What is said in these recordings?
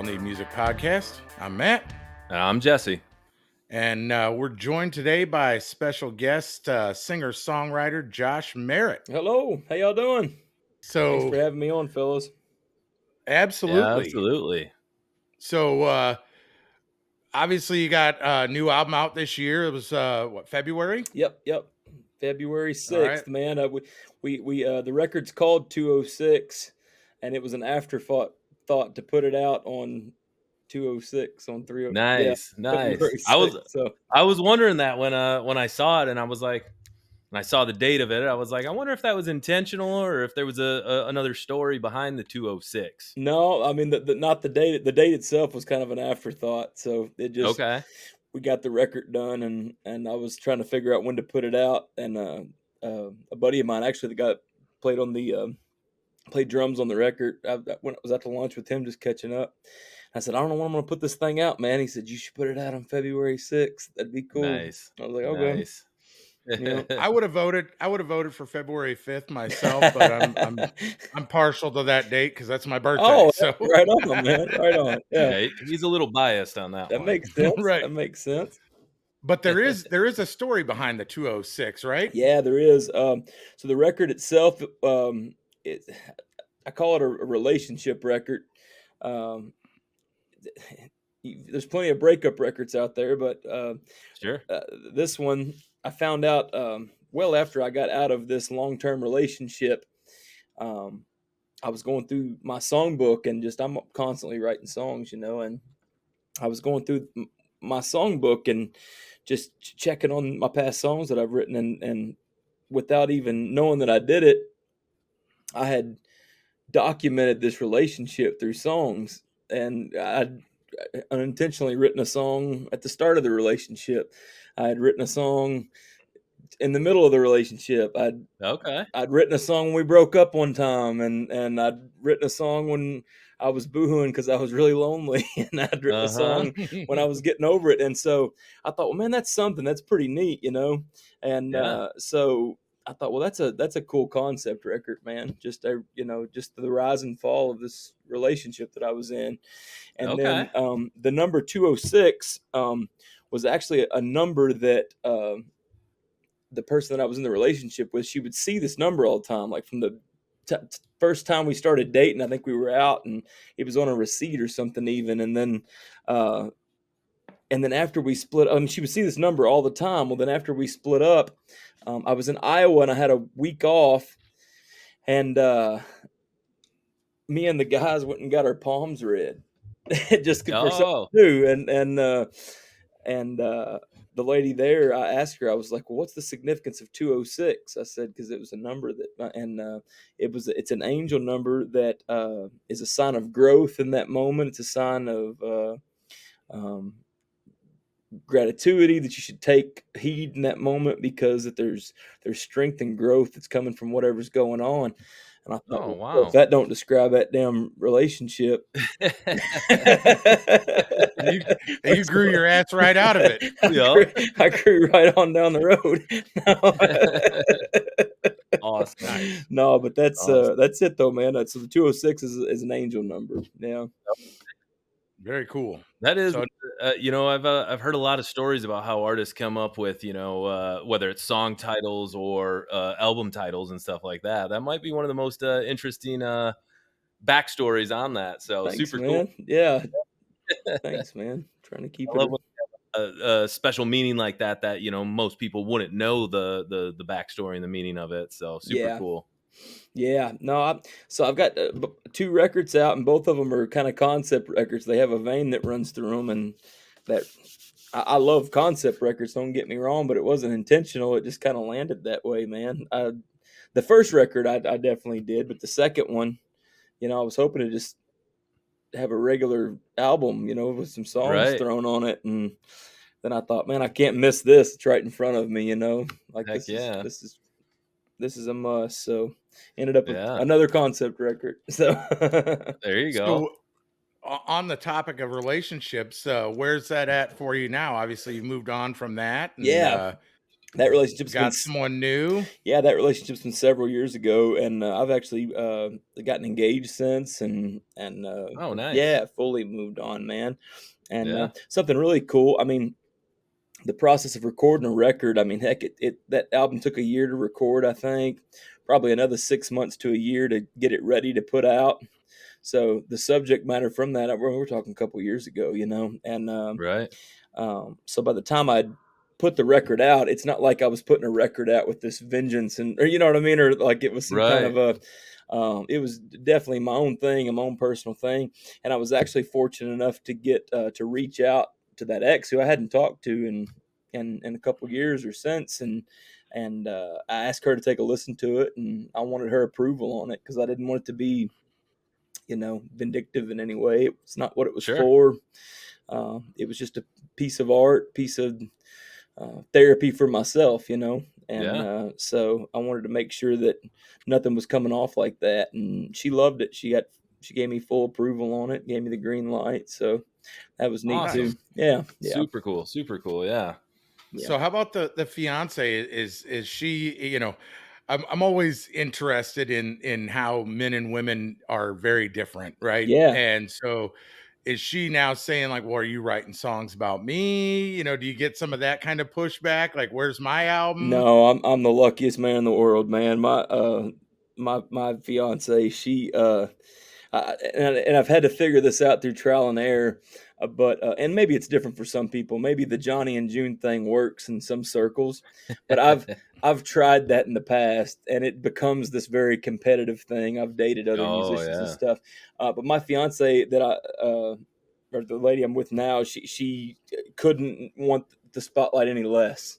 All Need Music podcast. I'm Matt. And I'm Jesse. And we're joined today by special guest singer-songwriter Josh Merritt. Hello. How y'all doing? So, thanks for having me on, fellas. Absolutely. Yeah, absolutely. So, obviously you got a new album out this year. It was, February? Yep. February 6th, right. Man. We the record's called 206, and it was an afterthought to put it out on 206 on 30. Nice. February 6th, I was wondering that when I saw it, and I was like, and I saw the date of it, I was like, I wonder if that was intentional or if there was another story behind the 206. No, I mean not the date. The date itself was kind of an afterthought. So it just we got the record done, and I was trying to figure out when to put it out, and a buddy of mine actually played drums on the record. When I was at the lunch with him, just catching up. I said, I don't know when I'm going to put this thing out, man. He said, you should put it out on February 6th. That'd be cool. Nice. I was like, okay. Nice. Yeah. I would have voted for February 5th myself, but I'm partial to that date because that's my birthday. Oh, so right on, man. Right on. Yeah, he's a little biased on that. That makes sense. Right. That makes sense. But there is a story behind the 206, right? Yeah, there is. So the record itself, I call it a relationship record. There's plenty of breakup records out there, but sure. This one I found out well after I got out of this long-term relationship. I was going through my songbook, and I'm constantly writing songs, and I was going through my songbook and just checking on my past songs that I've written, and without even knowing that I did it, I had documented this relationship through songs, and I'd unintentionally written a song at the start of the relationship. I had written a song in the middle of the relationship. I'd written a song when we broke up one time, and I'd written a song when I was boohooing because I was really lonely, and I'd written a song when I was getting over it. And so I thought, well, man, that's something that's pretty neat, And so I thought, well, that's a cool concept record, man. Just the rise and fall of this relationship that I was in. And then the number 206 was actually a number that the person that I was in the relationship with, she would see this number all the time, like from the first time we started dating. I think we were out, and it was on a receipt or something even. And then after we split, she would see this number all the time. Well, then after we split up, I was in Iowa and I had a week off, and me and the guys went and got our palms read, just for something new. And the lady there, I asked her, I was like, well, what's the significance of 206? I said, because it was a number that, and it's an angel number that is a sign of growth in that moment. It's a sign of gratitude, that you should take heed in that moment, because that there's strength and growth that's coming from whatever's going on. And I thought, well, if that don't describe that damn relationship. you grew your ass right out of it. I grew right on down the road. Awesome. Nice. No, but that's it though, man. So the 206 is an angel number. Yeah. Very cool. That is, I've heard a lot of stories about how artists come up with, whether it's song titles or album titles and stuff like that. That might be one of the most interesting backstories on that. So thanks, super man. Cool. Yeah. Thanks, man. Trying to keep a special meaning like that most people wouldn't know the backstory and the meaning of it. So super cool. Yeah, no, so I've got 2 records out, and both of them are kind of concept records. They have a vein that runs through them, and that I love concept records, don't get me wrong, but it wasn't intentional. It just kind of landed that way, man. The first record I definitely did, but the second one, I was hoping to just have a regular album, with some songs thrown on it, and then I thought, man, I can't miss this. It's right in front of me, Like this is a must. So ended up with another concept record. So there you go. So, on the topic of relationships, where's that at for you now? Obviously, you moved on from that. And, That relationship's been Got someone new? yeah, that relationship's been several years ago, and I've actually gotten engaged since, and Oh, nice. yeah, fully moved on, man. And Yeah. something really cool. I mean, the process of recording a record. I mean, heck, it that album took a year to record. I think probably another 6 months to a year to get it ready to put out. So the subject matter from that, we're talking a couple years ago, and Right. so by the time I'd put the record out, it's not like I was putting a record out with this vengeance, or you know what I mean, or like it was some kind Right. of a. It was definitely my own thing, my own personal thing, and I was actually fortunate enough to get to reach out to that ex who I hadn't talked to in a couple years or since, and I asked her to take a listen to it, and I wanted her approval on it because I didn't want it to be vindictive in any way. It's not what it was Sure. for. It was just a piece of art, piece of therapy for myself, and Yeah. so I wanted to make sure that nothing was coming off like that. And she loved it. She gave me full approval on it, gave me the green light. So that was neat too. Awesome. Nice. Yeah, yeah, Super cool. Super cool. Yeah. yeah, So how about the fiance? Is she, I'm always interested in how men and women are very different, right? yeah. And so is she now saying like, well, are you writing songs about me? Do you get some of that kind of pushback? Like, where's my album? No, I'm the luckiest man in the world, man. My fiance, and I've had to figure this out through trial and error, but and maybe it's different for some people. Maybe the Johnny and June thing works in some circles, but I've tried that in the past, and it becomes this very competitive thing. I've dated other Oh, musicians and yeah. stuff, but my fiance or the lady I'm with now, she couldn't want the spotlight any less.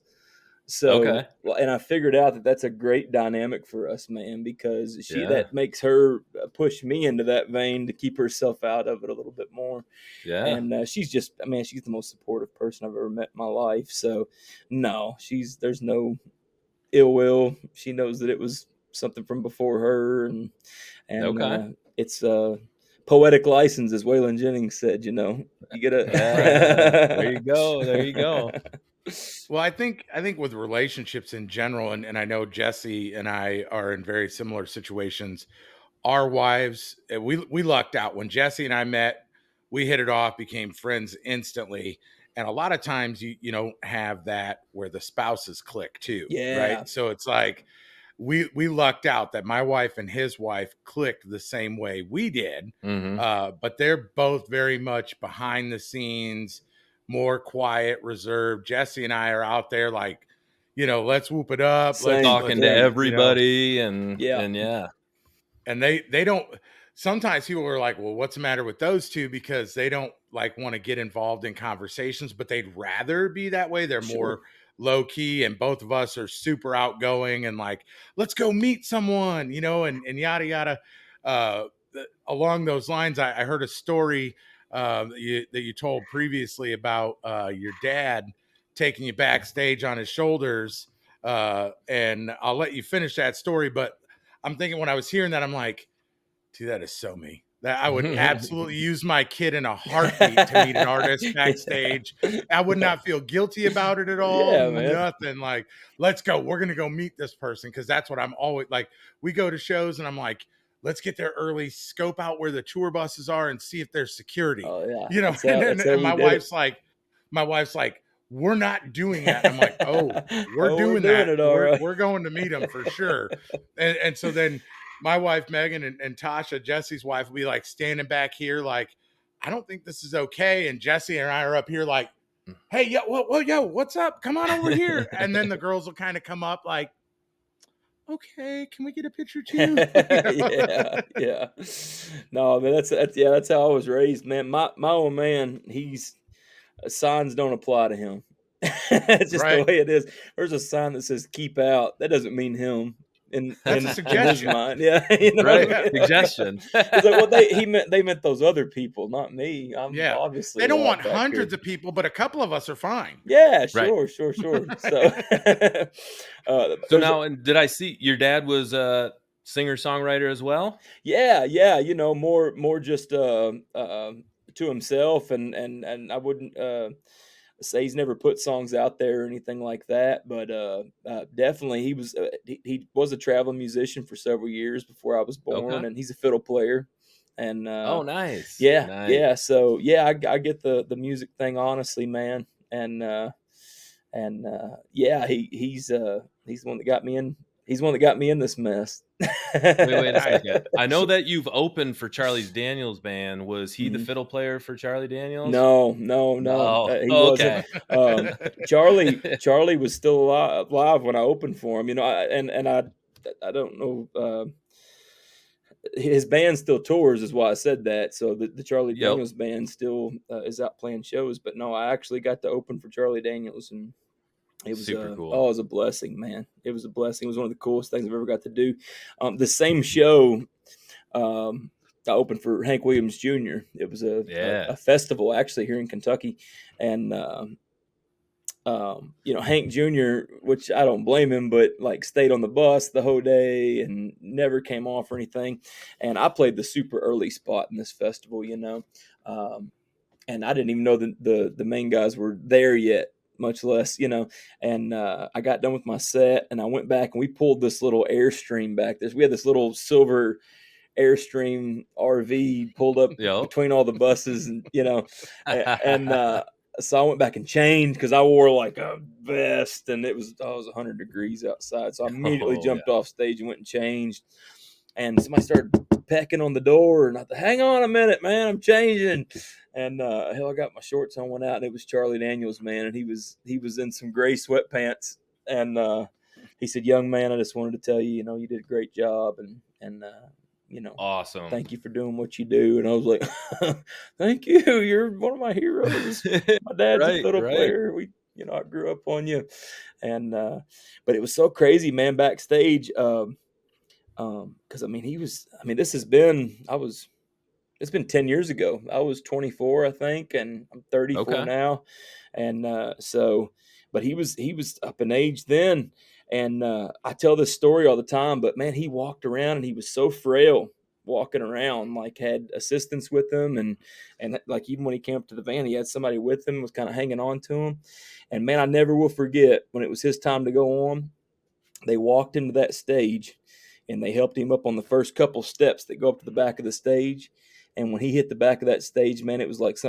So, Okay. and I figured out that that's a great dynamic for us, man, because Yeah. that makes her push me into that vein to keep herself out of it a little bit more. Yeah. And she's just, I mean, she's the most supportive person I've ever met in my life. So, no, there's no ill will. She knows that it was something from before her, and Okay. it's poetic license, as Waylon Jennings said. You There you gotta. go. There you go. Well, I think with relationships in general, and I know Jesse and I are in very similar situations. Our wives, we lucked out when Jesse and I met. We hit it off, became friends instantly. And a lot of times you don't have that where the spouses click too, right? Yeah, So it's like we lucked out that my wife and his wife clicked the same way we did. Mhm. But they're both very much behind the scenes, more quiet, reserved. Jesse and I are out there like, let's whoop it up. Let's same, Talking let's to same. be, everybody and Yeah, and yeah. and they don't. Sometimes people are like, well, what's the matter with those two? Because they don't like want to get involved in conversations, but they'd rather be that way. They're sure. more low key, and both of us are super outgoing and like, let's go meet someone, and yada yada. Along those lines, I heard a story that you told previously about your dad taking you backstage on his shoulders, and I'll let you finish that story. But I'm thinking when I was hearing that, I'm like, dude, that is so me. That I would absolutely use my kid in a heartbeat to meet an artist backstage. I would not feel guilty about it at all. Yeah, man. Nothing like, let's go. We're gonna go meet this person because that's what I'm always like. We go to shows and I'm like, let's get there early, scope out where the tour buses are, and see if there's security. Oh yeah, And, that's how and we my did it. wife's like, we're not doing that. And I'm like, oh, we're Oh, we're doing doing that. it all We're right. we're going to meet them for sure. And so then my wife Megan and Tasha, Jesse's wife, will be like standing back here, like, I don't think this is okay. And Jesse and I are up here like, hey, yo, what's up? Come on over here. And then the girls will kind of come up like, okay, can we get a picture too? Yeah, yeah. No, I mean that's how I was raised, man. My old man, he's signs don't apply to him. It's just the Right. way it is. There's a sign that says "keep out." That doesn't mean him in That's a in his suggestion. mind. Yeah, you know what I Right. mean. Yeah. Suggestion. He's like, well, they meant those other people, not me. I'm Yeah. obviously They a don't lot want back here. hundreds of people, but a couple of us are fine. Yeah, Right. sure, sure, sure. So, So there's now, and did I see your dad was a singer-songwriter as well? yeah, yeah, more just to himself, and I wouldn't say he's never put songs out there or anything like that, but definitely he was a traveling musician for several years before I was Okay. born, and he's a fiddle player. And Oh, nice. yeah, Nice. yeah. So yeah, I get the music thing honestly, man. And yeah, he's the one that got me in. He's the one that got me in this mess. Wait a I second. I know that you've opened for Charlie Daniels band. Was he the Mhm. fiddle player for Charlie Daniels? No, no, no. No. He wasn't. Okay. Charlie was still alive when I opened for him. You know, I don't know. His band still tours, is why I said that. So the Charlie Yep. Daniels band still is out playing shows. But no, I actually got to open for Charlie Daniels, and it was Super oh, cool. it was a blessing, man. It was a blessing. It was one of the coolest things I've ever got to do. The same show, I opened for Hank Williams Jr. It was a Yeah. festival actually here in Kentucky, and you know, Hank Jr., which I don't blame him, but like stayed on the bus the whole day and never came off or anything. And I played the super early spot in this festival, you know, um, and I didn't even know the main guys were there yet, much less, you know. And I got done with my set, and I went back and we pulled this little Airstream back. We had this little silver Airstream RV pulled up Yep. between all the buses, and you know, and so I went back and changed because I wore like a vest, and it was 100 degrees outside. So I immediately Oh, jumped off stage and went and changed. And somebody started pecking on the door, and I thought, "Hang on a minute, man, I'm changing." And hell, I got my shorts on, went out, and it was Charlie Daniels, man, and he was in some gray sweatpants, and he said, "Young man, I just wanted to tell you, you know, you did a great job, and you know, awesome. thank you for doing what you do." And I was like, "Thank you, you're one of my heroes. My dad's a Right, fiddle right. player. You know, I grew up on you." And but it was so crazy, man, backstage. Because I mean, this has been I was it's been 10 years ago. I was 24, I think, and I'm 34 Okay. now. And but he was up in age then. And I tell this story all the time, but man, he walked around and he was so frail walking around, like had assistants with him. And like even when he came up to the van, he had somebody with him, was kind of hanging on to him. And man, I never will forget when it was his time to go on, they walked into that stage and they helped him up on the first couple steps that go up to the back of the stage. And when he hit the back of that stage, man, it was like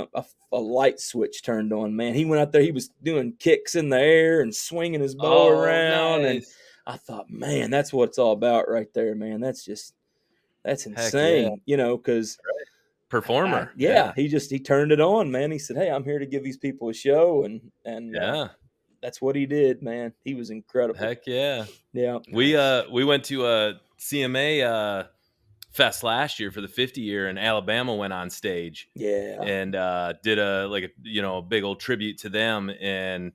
a light switch turned on, man. He went out there, he was doing kicks in the air and swinging his bow Oh, around. And nice. I thought, man, that's what it's all about right there, man. That's Heck yeah. insane, you know, because Performer. yeah, Yeah. he turned it on, man. He said, "Hey, I'm here to give these people a show," and Yeah. that's what he did, man. He was incredible. Heck yeah. Yeah, We nice. we went to a CMA fest last year for the 50 year, and Alabama went on stage yeah, and did a big old tribute to them, and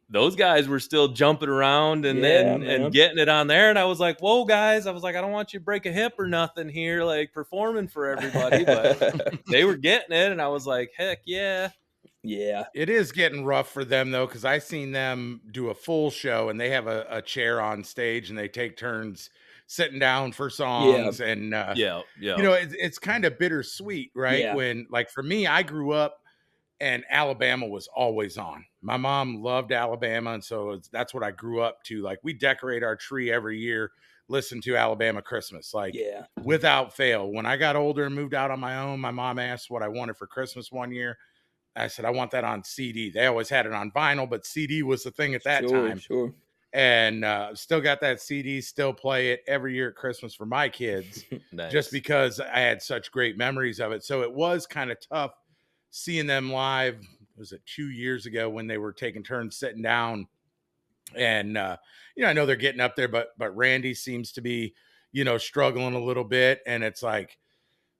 those guys were still jumping around and yeah, and and man. getting it on there, and I was like, "Whoa, guys!" I was like, "I don't want you to break a hip or nothing here, like performing for everybody," but they were getting it, and I was like, "Heck yeah!" Yeah, It is getting rough for them though, because I seen them do a full show and they have a chair on stage and they take turns sitting down for yeah, songs. And Yeah, you yeah, know, it's kind of bittersweet, right? yeah, When like for me, I grew up and Alabama was always on. My mom loved Alabama, and so that's what I grew up to. Like we decorate our tree every year, listen to Alabama Christmas, like yeah, without fail. When I got older and moved out on my own, my mom asked what I wanted for Christmas one year. I said, I want that on CD. They always had it on vinyl, but CD was the thing at that sure, time. sure. And still got that CD, still play it every year at Christmas for my kids, just nice. because I had such great memories of it. So it was kind of tough seeing them live. Was it 2 years ago when they were taking turns sitting down? And you know, I know they're getting up there, but Randy seems to be, you know, struggling a little bit. And it's like,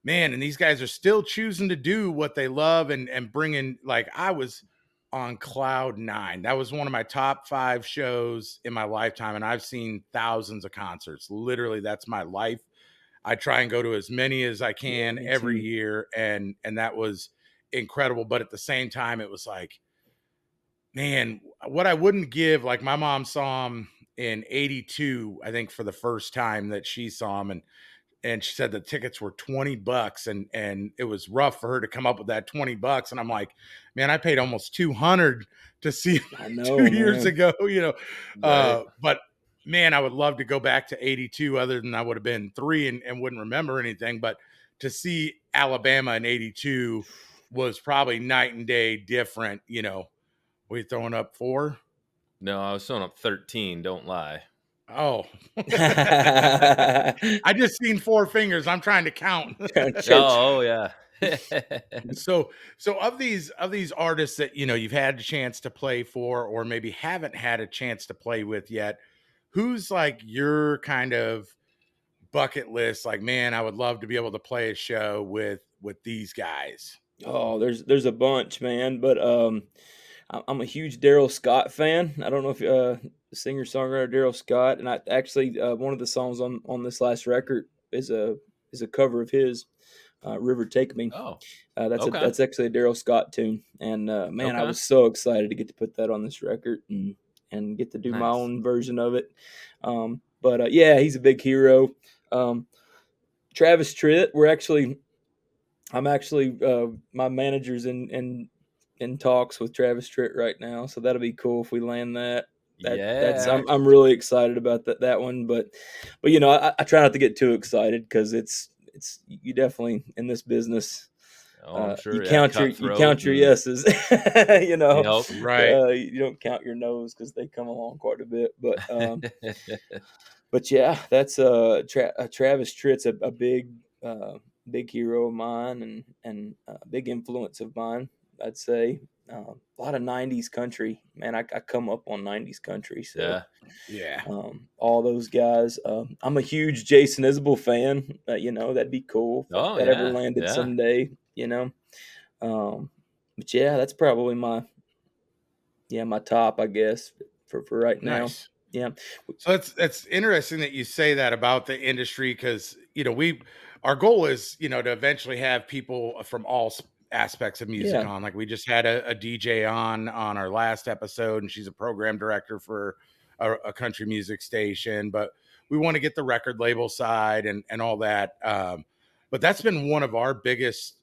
man, and these guys are still choosing to do what they love and bringing, like I was on cloud nine. That was one of my top 5 shows in my lifetime, and I've seen thousands of concerts. Literally, that's my life. I try and go to as many as I Yeah, can me every too. year, and that was incredible. But at the same time, it was like, man, what I wouldn't give, like my mom saw him in '82, I think, for the first time that she saw him, and she said the tickets were $20, and it was rough for her to come up with that $20. And I'm like, man, I paid almost 200 to see I 2 years know, ago, you know. Right. But man, I would love to go back to 82, other than I would have been 3 and wouldn't remember anything. But to see Alabama in 82 was probably night and day different, you know. We throwing up 4? No, I was throwing up 13. Don't lie. Oh, man. I just seen 4 fingers. I'm trying to count. Church. Oh, yeah. So of these artists that, you know, you've had a chance to play for, or maybe haven't had a chance to play with yet, who's like your kind of bucket list? Like, man, I would love to be able to play a show with these guys. Oh, there's a bunch, man. But I'm a huge Daryl Scott fan. I don't know if singer songwriter Daryl Scott, and I actually one of the songs on this last record is a cover of his, "River Take Me." Oh, That's okay. that's actually a Daryl Scott tune, and man, I Okay. was so excited to get to put that on this record and get to do my Nice. own version of it. But yeah, he's a big hero. Um, Travis Tritt, I'm actually my manager's in talks with Travis Tritt right now, so that'll be cool if we land that. That's Yeah. I'm really excited about that one, but you know I try not to get too excited because it's you definitely in this business. Oh, I'm You sure. Yeah. count you Cutthroat count your and yeses, you know. yep. Right. You don't count your no's because they come along quite a bit. But yeah, that's Travis Tritt's a big big hero of mine and big influence of mine. I'd say a lot of '90s country. Man, I come up on '90s country, so Yeah. Yeah. all those guys. I'm a huge Jason Isbell fan. You know, that'd be cool if Oh, that ever yeah. landed Yeah. someday. You know, but yeah, that's probably my top, I guess, for right now. Nice. Yeah, So that's interesting that you say that about the industry, because, you know, our goal is, you know, to eventually have people from all aspects of music yeah, on. Like, we just had a DJ on our last episode, and she's a program director for a country music station. But we want to get the record label side and all that. But that's been one of our biggest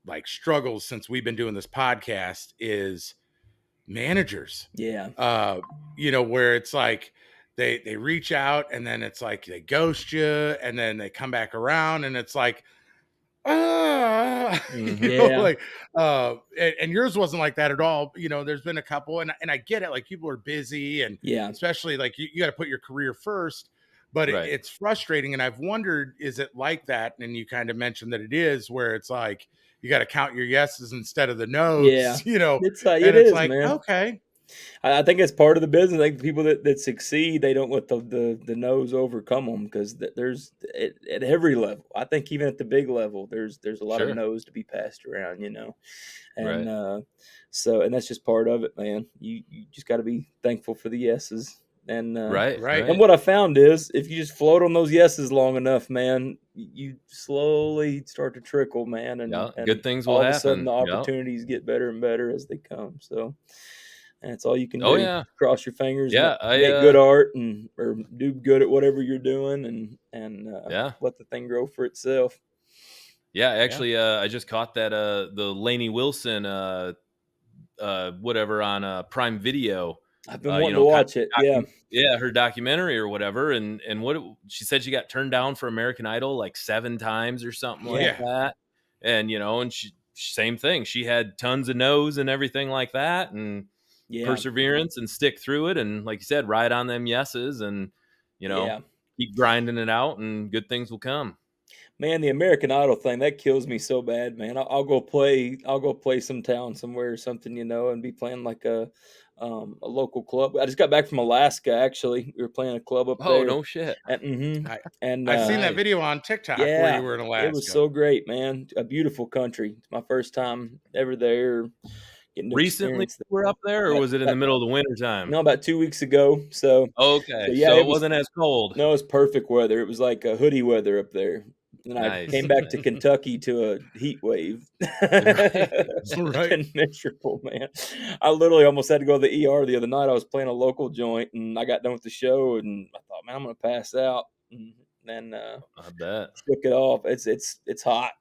like struggles since we've been doing this podcast is managers. yeah, uh you know, where it's like they reach out, and then it's like they ghost you, and then they come back around, and it's like, you Hmm. know, yeah, like, and yours wasn't like that at all. You know, there's been a couple, and I get it, like, people are busy, and yeah, especially like you got to put your career first. But Right. it's frustrating, and I've wondered, is it like that? And you kind of mentioned that it is, where it's like you got to count your yeses instead of the yeah. nos, you know. It And it's is, like, man. okay. I think it's part of the business. I think the people that succeed, they don't let the no's overcome them because there's at every level. I think even at the big level, there's a lot of Sure. no's to be passed around, you know, and Right. and that's just part of it, man. You just got to be thankful for the yeses, Right. Right. and Right. what I found is if you just float on those yeses long enough, man, you slowly start to trickle, man, Yeah. and Good things will all of a sudden happen. the Yeah. opportunities get better and better as they come. So and it's all you can Oh, do. yeah. Cross your fingers, Yeah. make good art, and or do good at whatever you're doing, and Yeah. let the thing grow for itself. Yeah. Yeah. Actually, I just caught that, the Lainey Wilson, whatever on Prime Video. I've been You wanting to know, kind watch it. of Yeah, yeah, her documentary or whatever, and she said she got turned down for American Idol like 7 times or something like yeah, Yeah. that, and you know, and she same thing. She had tons of no's and everything like that, and yeah, perseverance and stick through it, and like you said, ride on them yeses, and you know, yeah. keep grinding it out, and good things will come. Man, the American Idol thing that kills me so bad, man. I'll go play. I'll go play some town somewhere or something, you know, and be playing like a local club. I just got back from Alaska. Actually, we were playing a club up Oh, there, no shit. I and I seen that Nice. video on TikTok where you yeah, were in it was Alaska. so great, man. A beautiful country. It's my first time ever there, getting to Recently experience that. we're up there, or But, was it in the middle of the winter time? no, about 2 weeks ago. So Okay, yeah, so it it was wasn't as cold. no, it's perfect weather. It was like a hoodie weather up there. And I Nice. came back to Kentucky to a heat wave. Right. It's Right. been miserable, man. I literally almost had to go to the ER the other night. I was playing a local joint and I got done with the show and I thought, man, I'm gonna pass out. And and I bet. shook it off. It's hot.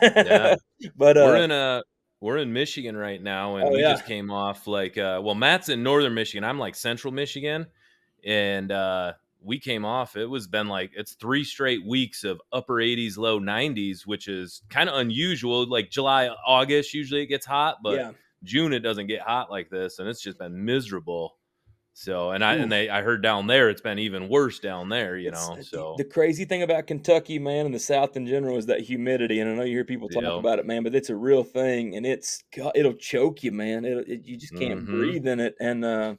Yeah. But We're in we're in Michigan right now, and oh we yeah, just came off like well, Matt's in northern Michigan. I'm like central Michigan, and we came off. It was been like it's 3 straight weeks of upper 80s, low 90s, which is kind of unusual. Like July, August, usually it gets hot, but yeah. June it doesn't get hot like this, and it's just been miserable. So, Ooh. I heard down there it's been even worse down there, you It's know. the So, crazy thing about Kentucky, man, and the South in general is that humidity. And I know you hear people you talk know, about it, man, but it's a real thing, and it'll choke you, man. You just can't mm-hmm. breathe in it, and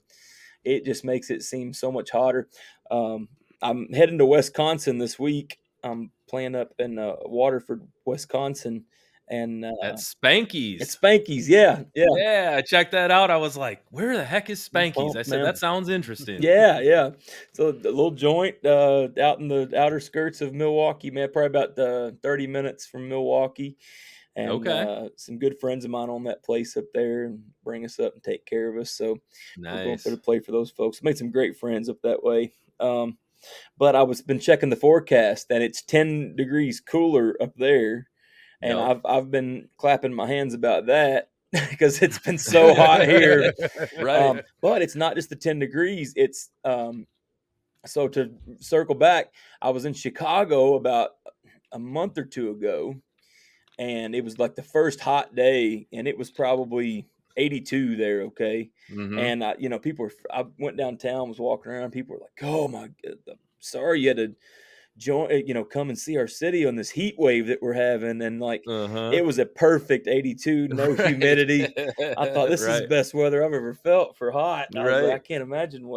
it just makes it seem so much hotter. Um, I'm heading to Wisconsin this week. I'm playing up in Waterford, Wisconsin, and At it's Spanky's. Spanky's. Yeah, yeah, Yeah, I checked that out. I was like, "Where the heck is I'm Spanky's?" I pumped, said, "That man. sounds interesting." Yeah, yeah. So the little joint out in the outer skirts of Milwaukee, man, probably about 30 minutes from Milwaukee. And Okay. some good friends of mine own that place up there and bring us up and take care of us. So we're going up there to Nice. play for those folks. Made some great friends up that way. But I was been checking the forecast and it's 10 degrees cooler up there. And Yep. I've been clapping my hands about that because it's been so hot here. Right. But it's not just the 10 degrees. It's so to circle back, I was in Chicago about a month or two ago, and it was like the first hot day, and it was probably 82 there. Okay, Mhm. and people were. I went downtown, was walking around. People were like, "Oh my, I'm sorry you had to join. Come and see our city on this heat wave that we're having." And like, Uh-huh. it was a perfect 82, no Right. humidity. I thought this is the Right. best weather I've ever felt for hot. I was like, I Right. can't imagine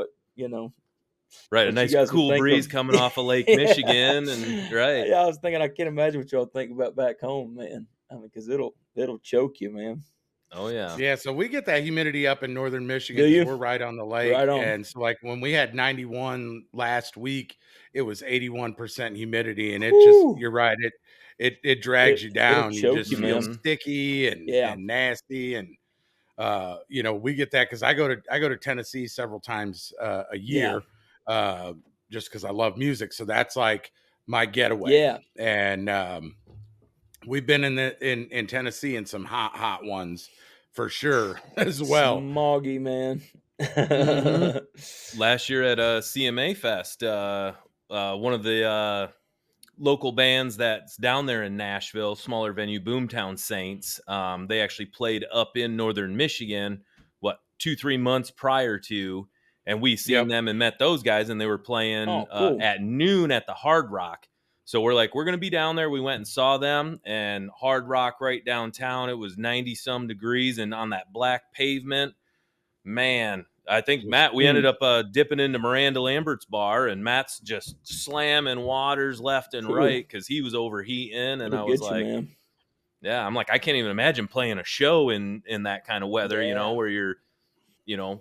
Right, a what you nice guys would cool think breeze of. coming off of Lake Yeah. Michigan and right. Yeah, I was thinking I can't imagine what y'all think about back home, man. I mean, because it'll choke you, man. Oh, yeah. Yeah, so we get that humidity up in northern Do Michigan because you? we're right on the lake, Right on. and so, like, when we had 91 last week, it was 81% humidity, and it just Whew. you're right, it drags you It'll down, you choke just you, feel man. Mhm. sticky Yeah. and nasty, and, we get that because I go to Tennessee several times, a Yeah. year, uh, just because I love music, so that's, like, my getaway, Yeah. and, we've been in Tennessee in some hot ones for sure as well. Smoggy, man. Mhm. Last year at a CMA Fest, one of the local bands that's down there in Nashville, smaller venue, Boomtown Saints. They actually played up in northern Michigan, 2-3 months prior to, and we seen Yep. them and met those guys, and they were playing Oh, cool. at noon at the Hard Rock. So we're like, we're gonna be down there. We went and saw them, and Hard Rock right downtown. It was 90 some degrees, and on that black pavement, man, I think Just Matt, we ended mm, up dipping into Miranda Lambert's bar, and Matt's just slamming waters left and Ooh, right because he was overheating. And it'll I was get you, like, man. yeah, I'm like, I can't even imagine playing a show in that kind of weather, Yeah. where you're,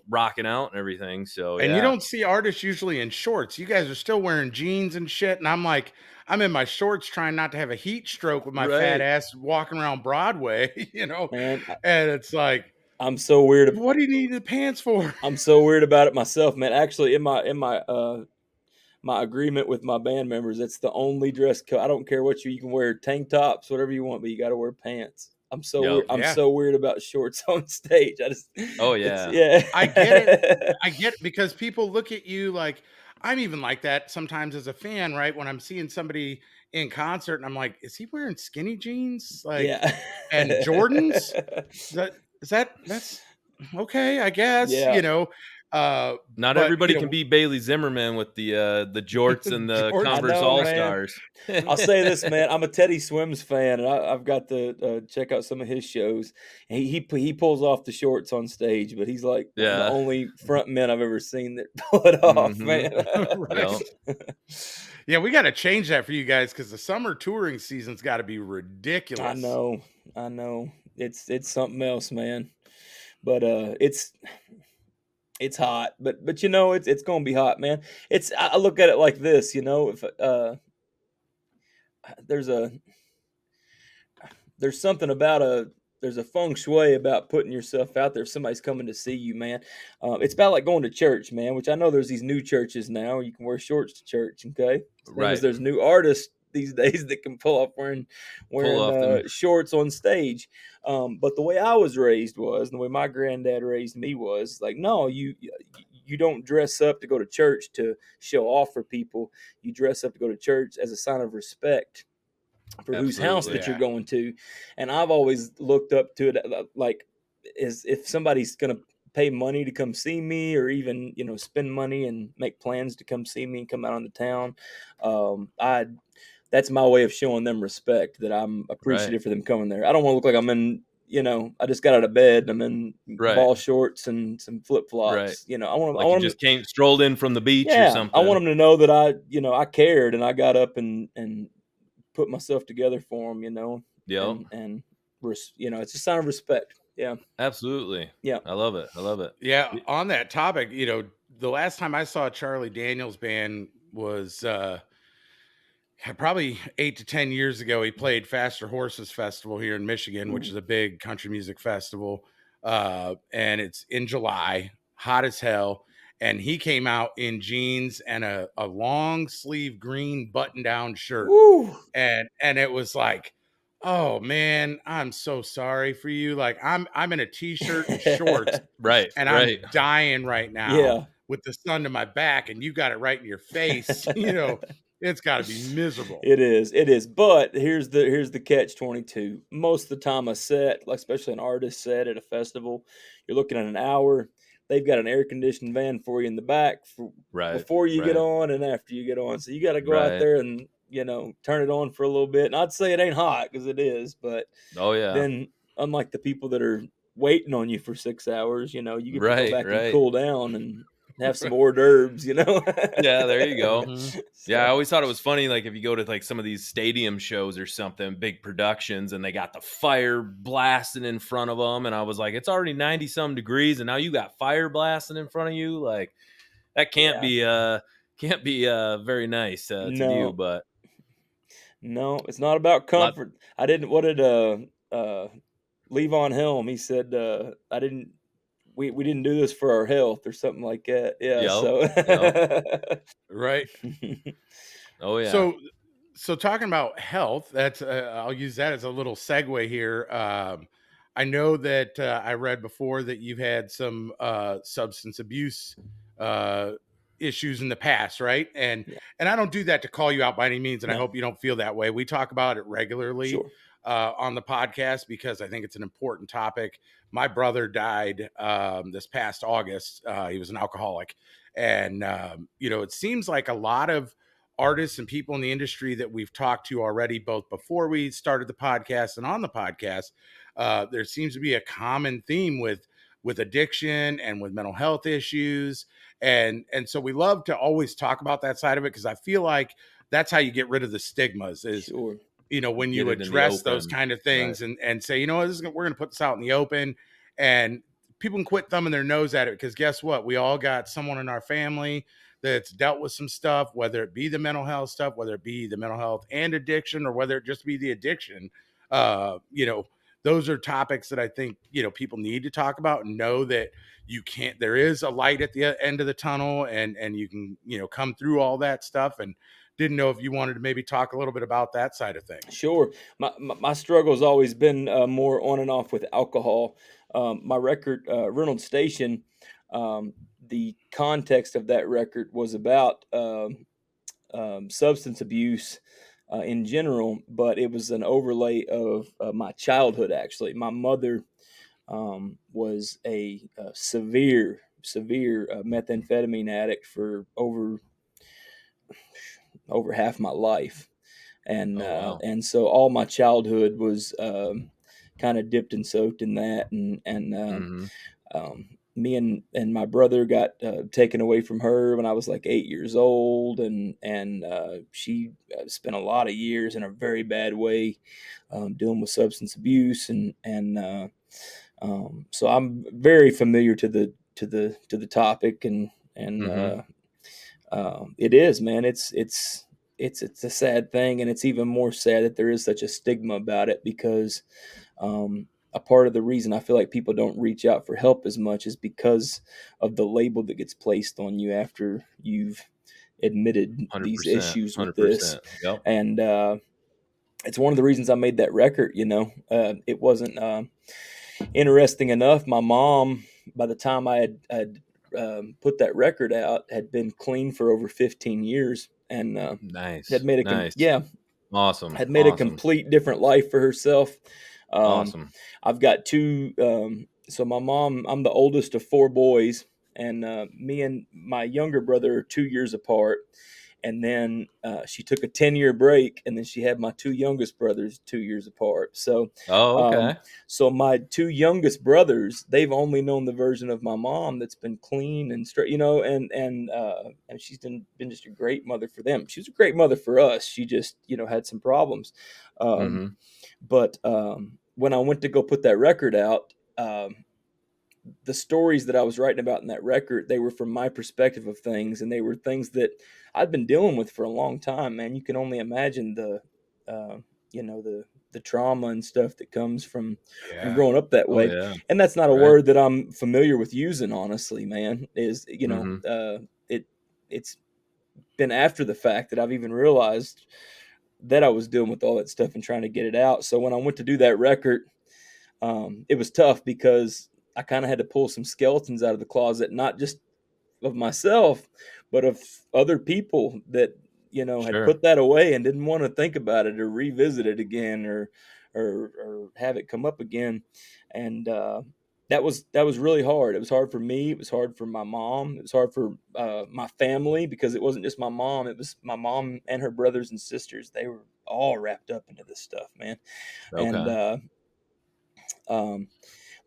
rocking out and everything. So and you yeah, don't see artists usually in shorts. You guys are still wearing jeans and shit, and I'm like, I'm in my shorts trying not to have a heat stroke with my fat right. ass walking around Broadway, Man, and it's like, I'm so weird. what do you need the pants for? I'm so weird about it myself, man. Actually, in my agreement with my band members, it's the only dress code. I don't care what you can wear tank tops, whatever you want, but you got to wear pants. I'm so Yep. weird. I'm Yeah, so weird about shorts on stage. I just Oh it's yeah. yeah. I get it. I get it because people look at you like I'm even like that sometimes as a fan, right? When I'm seeing somebody in concert and I'm like, is he wearing skinny jeans? Like, Yeah. and Jordans? That's okay, I guess, Yeah. Not but everybody can be Bailey Zimmerman with the jorts and the I Jordans, Converse know, All man. Stars. I'll say this, man. I'm a Teddy Swims fan, and I've got to check out some of his shows. And he pulls off the shorts on stage, but he's like one of the Yeah. only front men I've ever seen that pull it off, Hmm. man. right? Yep. Yeah, we got to change that for you guys because the summer touring season's got to be I ridiculous. know, I know. It's something else, man. But it's hot, but it's gonna be hot, man. I look at it like this, if there's a there's something about a feng shui about putting yourself out there if somebody's coming to see you, man. It's about like going to church, man, which I know there's these new churches now you can wear shorts to church, okay? Same as Right. there's new artists these days that can pull off wearing Pull off them. shorts on stage. But the way I was raised was, and the way my granddad raised me was like, no, you don't dress up to go to church to show off for people. You dress up to go to church as a sign of respect for whose house Absolutely. that you're Yeah. going to. And I've always looked up to it like, is if somebody's going to pay money to come see me, or even spend money and make plans to come see me and come out on the town, I that's my way of showing them respect, that I'm Right. appreciative for them coming there. I don't want to look like I'm in, I just got out of bed and I'm in Right. ball shorts and some flip Right. flops. I Like you want them just came strolled in from the beach or yeah, I want something. them to know that I cared and I got up and put myself together for them, Yep. and it's a sign of respect. Yeah, Absolutely. yeah. I love it. I love it. Yeah, on that topic, the last time I saw Charlie Daniels band was probably 8 to 10 years ago. He played Faster Horses Festival here in Michigan, which Ooh. is a big country music festival. And it's in July, hot as hell. And he came out in jeans and a long sleeve green button down shirt. Woo. And it was like, oh man, I'm so sorry for you. Like I'm in a t-shirt and shorts Right. and I'm Right. dying right now Yeah. with the sun to my back, and you got it right in your face. It's got to be miserable. It is. It is. But here's the catch 22. Most of the time a set, like especially an artist set at a festival, you're looking at an hour. They've got an air conditioned van for you in the back for Right. before you get Right. on and after you get on. So you got to go out Right. there and, turn it on for a little bit. And I'd say it ain't hot, because it is, but Oh yeah. then unlike the people that are waiting on you for 6 hours, you get to go Right. back and Right. cool down and have some hors d'oeuvres. Yeah, there you go. Mhm. Yeah, I So always thought it was funny, like if you go to like some of these stadium shows or something, big productions, and they got the fire blasting in front of them, and I was like, it's already 90 some degrees, and now you got fire blasting in front of you. Like that yeah, can't be very nice to view, no, but no, it's not about lot comfort. I didn't. What did Levon Helm? He said, I didn't. We didn't do this for our health or something like that. Yeah. yep, So. yep. Right. Oh yeah. So, so talking about health, that's I'll use that as a little segue here. I know that I read before that you've had some substance abuse uh, issues in the past, right? And Yeah. and I don't do that to call you out by any means, and I No. hope you don't feel that way. We talk about it regularly Sure. on the podcast because I think it's an important topic. My brother died this past August. He was an alcoholic, and it seems like a lot of artists and people in the industry that we've talked to already, both before we started the podcast and on the podcast, there seems to be a common theme with addiction and with mental health issues, and so we love to always talk about that side of it because I feel like that's how you get rid of the stigmas is Sure. when Get you it in the address those open. kind of Right. things and say, we're going to put this out in the open, and people can quit thumbing their nose at it because guess what? We all got someone in our family that's dealt with some stuff, whether it be the mental health stuff, whether it be the mental health and addiction, or whether it just be the addiction. Uh, you know, those are topics that I think, people need to talk about and know that there is a light at the end of the tunnel, and you can, come through all that stuff. And didn't know if you wanted to maybe talk a little bit about that side of things. Sure. My struggle has always been more on and off with alcohol. My record, Reynolds Station, the context of that record was about substance abuse in general, but it was an overlay of my childhood, actually. My mother was a, severe methamphetamine addict for over half my life, Oh wow. and so all my childhood was kind of dipped and soaked in that, and Hmm. me and my brother got taken away from her when I was like 8 years old, and she spent a lot of years in a very bad way, dealing with substance abuse, and so I'm very familiar to the topic, and Hmm. it is, man. It's a sad thing, and it's even more sad that there is such a stigma about it because a part of the reason I feel like people don't reach out for help as much is because of the label that gets placed on you after you've admitted these 100%, issues with this. 100%. Yep. And it's one of the reasons I made that record. It wasn't interesting enough. My mom, by the time I had put that record out, had been clean for over 15 years and had Nice, made nice. Awesome, had made a awesome, complete different life for herself. Um, awesome. I've got two. So my mom, I'm the oldest of four boys, and me and my younger brother are 2 years apart. And then she took a 10-year break, and then she had my two youngest brothers 2 years apart. Oh, Um, okay. so my two youngest brothers, they've only known the version of my mom that's been clean and straight, and she's been just a great mother for them. She was a great mother for us. She just, had some problems. Um, Mhm. but when I went to go put that record out, the stories that I was writing about in that record, they were from my perspective of things, and they were things that I'd been dealing with for a long time. Man, you can only imagine uh, the trauma and stuff that comes from Yeah. growing up that Oh, way. yeah. And that's not a Right. word that I'm familiar with using, honestly. Man, is Mhm. it it's been after the fact that I've even realized that I was dealing with all that stuff and trying to get it out. So when I went to do that record, it was tough because I kind of had to pull some skeletons out of the closet, not just of myself, but of other people that had Sure. put that away and didn't want to think about it or revisit it again or have it come up again. And that was really hard. It was hard for me. It was hard for my mom. It was hard for my family because it wasn't just my mom. It was my mom and her brothers and sisters. They were all wrapped up into this stuff, man. And Okay. um,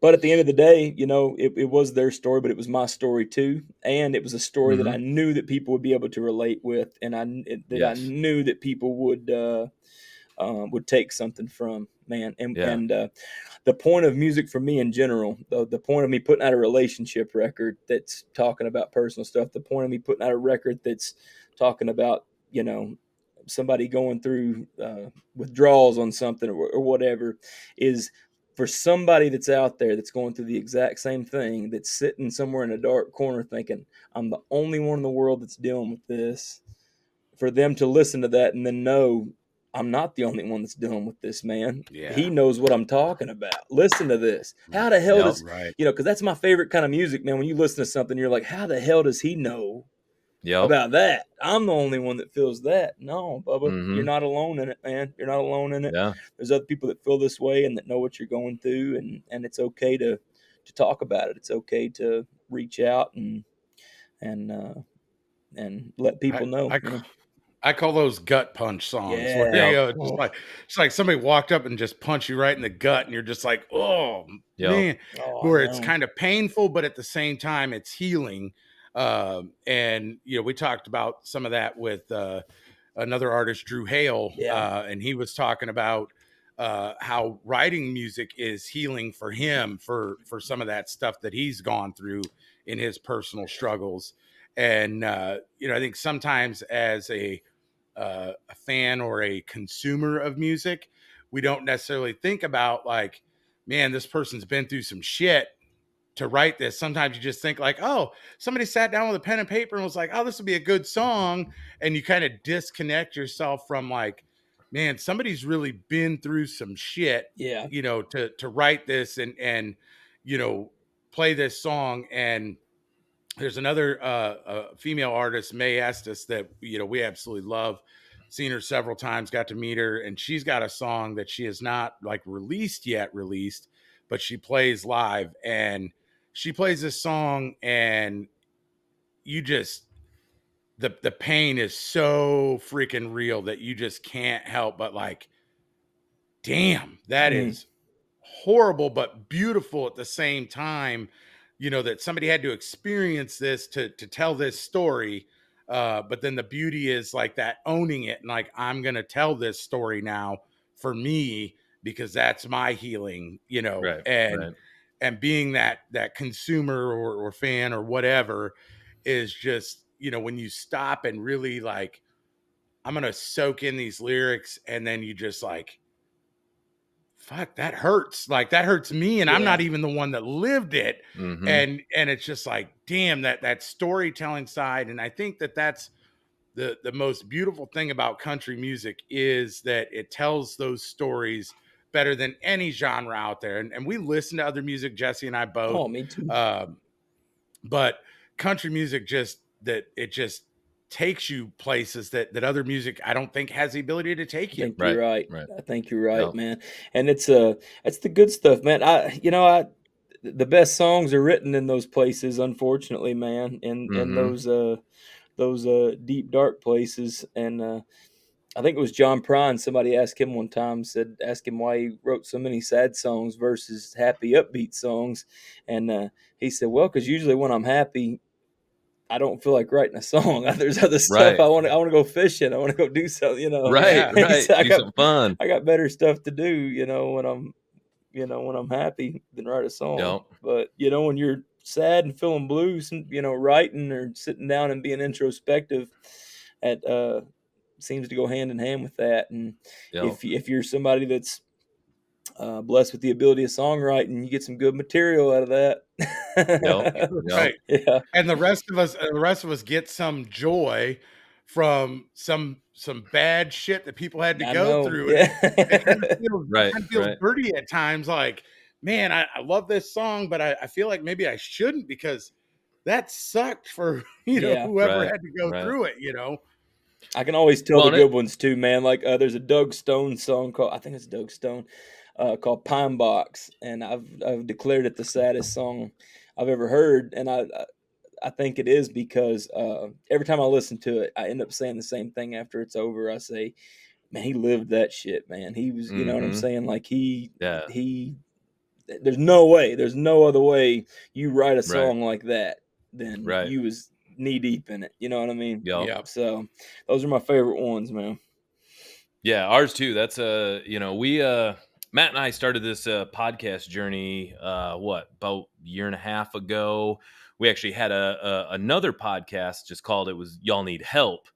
but at the end of the day, it was their story, but it was my story too, and it was a story that I Mhm. knew that people would be able to relate with, and that I Yes. knew that people would take something from, man. And Yeah. and the point of music for me in general, the point of me putting out a relationship record that's talking about personal stuff, the point of me putting out a record that's talking about somebody going through withdrawals on something or whatever, is for somebody that's out there that's going through the exact same thing, that's sitting somewhere in a dark corner thinking, I'm the only one in the world that's dealing with this, for them to listen to that and then know I'm not the only one that's dealing with this, man. He Yeah. knows what I'm talking about. Listen to this. How the hell Yep. does, Right. because that's my favorite kind of music, man. When you listen to something, you're like, how the hell does he know Yep. about that? I'm the only one that feels that. No, Bubba, you're Mhm. not alone in it, man. You're not alone in it. Yeah. There's other people that feel this way and that know what you're going through, and it's okay to talk about it. It's okay to reach out and and let people I know. I I call those gut punch songs where Yep. Oh, it's like somebody walked up and just punched you right in the gut, and you're just like, oh Yep. man, oh, I where it's know. kind of painful, but at the same time it's healing. And we talked about some of that with another artist, Drew Hale, Yeah, and he was talking about how writing music is healing for him for some of that stuff that he's gone through in his personal struggles. And I think sometimes as a fan or a consumer of music, we don't necessarily think about like, man, this person's been through some shit to write this. Sometimes you just think like, oh, somebody sat down with a pen and paper and was like, oh, this would be a good song. And you kind of disconnect yourself from like, man, somebody's really been through some shit, yeah, to write this and you know, play this song. And there's another female artist, May Estes, that we absolutely love. Seen her several times, got to meet her, and she's got a song that she has not like released, but she plays live, and she plays this song, and you just the pain is so freaking real that you just can't help but like, damn, that mm, is horrible but beautiful at the same time, that somebody had to experience this to tell this story. But then the beauty is like that owning it and like, I'm gonna tell this story now for me because that's my healing, Right. and Right. being that consumer or fan or whatever is just, when you stop and really like, I'm gonna soak in these lyrics, and then you just like fuck, that hurts. Like that hurts me, and I'm Yeah. not even the one that lived it. Mm-hmm. And it's just like, damn, that storytelling side. And I think that's the most beautiful thing about country music is that it tells those stories better than any genre out there. And we listen to other music, Jesse and I both. Oh, me too. Um, but country music just takes you places that other music I don't think has the ability to take I you. think you're Right. right. Right. I think you're right, Yep. man. And it's the good stuff, man. The best songs are written in those places, unfortunately, man. In Mm-hmm. those deep dark places. And I think it was John Prine. Somebody asked him one time, ask him why he wrote so many sad songs versus happy, upbeat songs. And he said, well, because usually when I'm happy, I don't feel like writing a song. There's other stuff Right. I want to go fishing. I want to go do something, you know. Right. Yeah. He Right. said, Do something fun. I got better stuff to do, when I'm happy than write a song. Yep. But when you're sad and feeling blues, and writing or sitting down and being introspective, at seems to go hand in hand with that. And Yep. if you're somebody that's blessed with the ability of songwriting, you get some good material out of that. Yep. Yep. Right. Yeah, And the rest of us get some joy from some bad shit that people had to I go know. through. And Yeah, it kind of feels it Right. kind of feels Right. dirty at times, like, man, I love this song, but I feel like maybe I shouldn't because that sucked for yeah. whoever Right. had to go Right. through it. I can always tell Well, the and it, good ones too, man. Like there's a Doug Stone song called I think it's Doug Stone, called Pine Box, and I've declared it the saddest song I've ever heard, and I think it is because every time I listen to it, I end up saying the same thing after it's over. I say, "Man, he lived that shit, man. He was, you know what I'm mm-hmm. saying? Like Yeah. he. There's no way. There's no other way you write a Right. song like that than Right. you was knee deep in it. You know what I mean? Yep. Yep. So those are my favorite ones, man. Yeah, ours too. That's we Matt and I started this podcast journey what, about a year and a half ago. We actually had a another podcast just called, it was Y'all Need Help.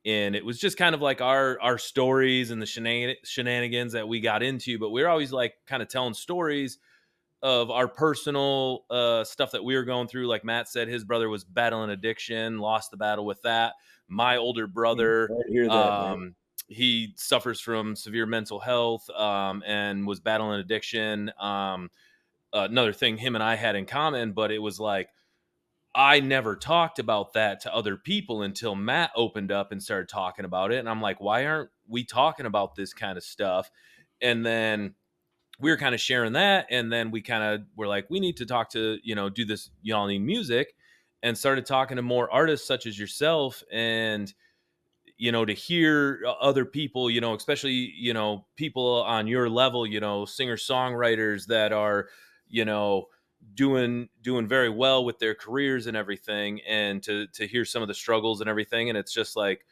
And it was just kind of like our stories and the shenanigans that we got into, but we were always like kind of telling stories of our personal stuff that we were going through. Like Matt said, his brother was battling addiction, lost the battle with that. My older brother, Sorry to hear that, man. he suffers from severe mental health, and was battling addiction. Another thing him and I had in common, but it was like I never talked about that to other people until Matt opened up and started talking about it. And I'm like, why aren't we talking about this kind of stuff? And then we were kind of sharing that. And then we kind of were like, we need to talk to, do this Y'all Need Music, and started talking to more artists such as yourself. And, to hear other people, especially, people on your level, singer songwriters that are, you know, doing very well with their careers and everything, and to hear some of the struggles and everything. And it's just like,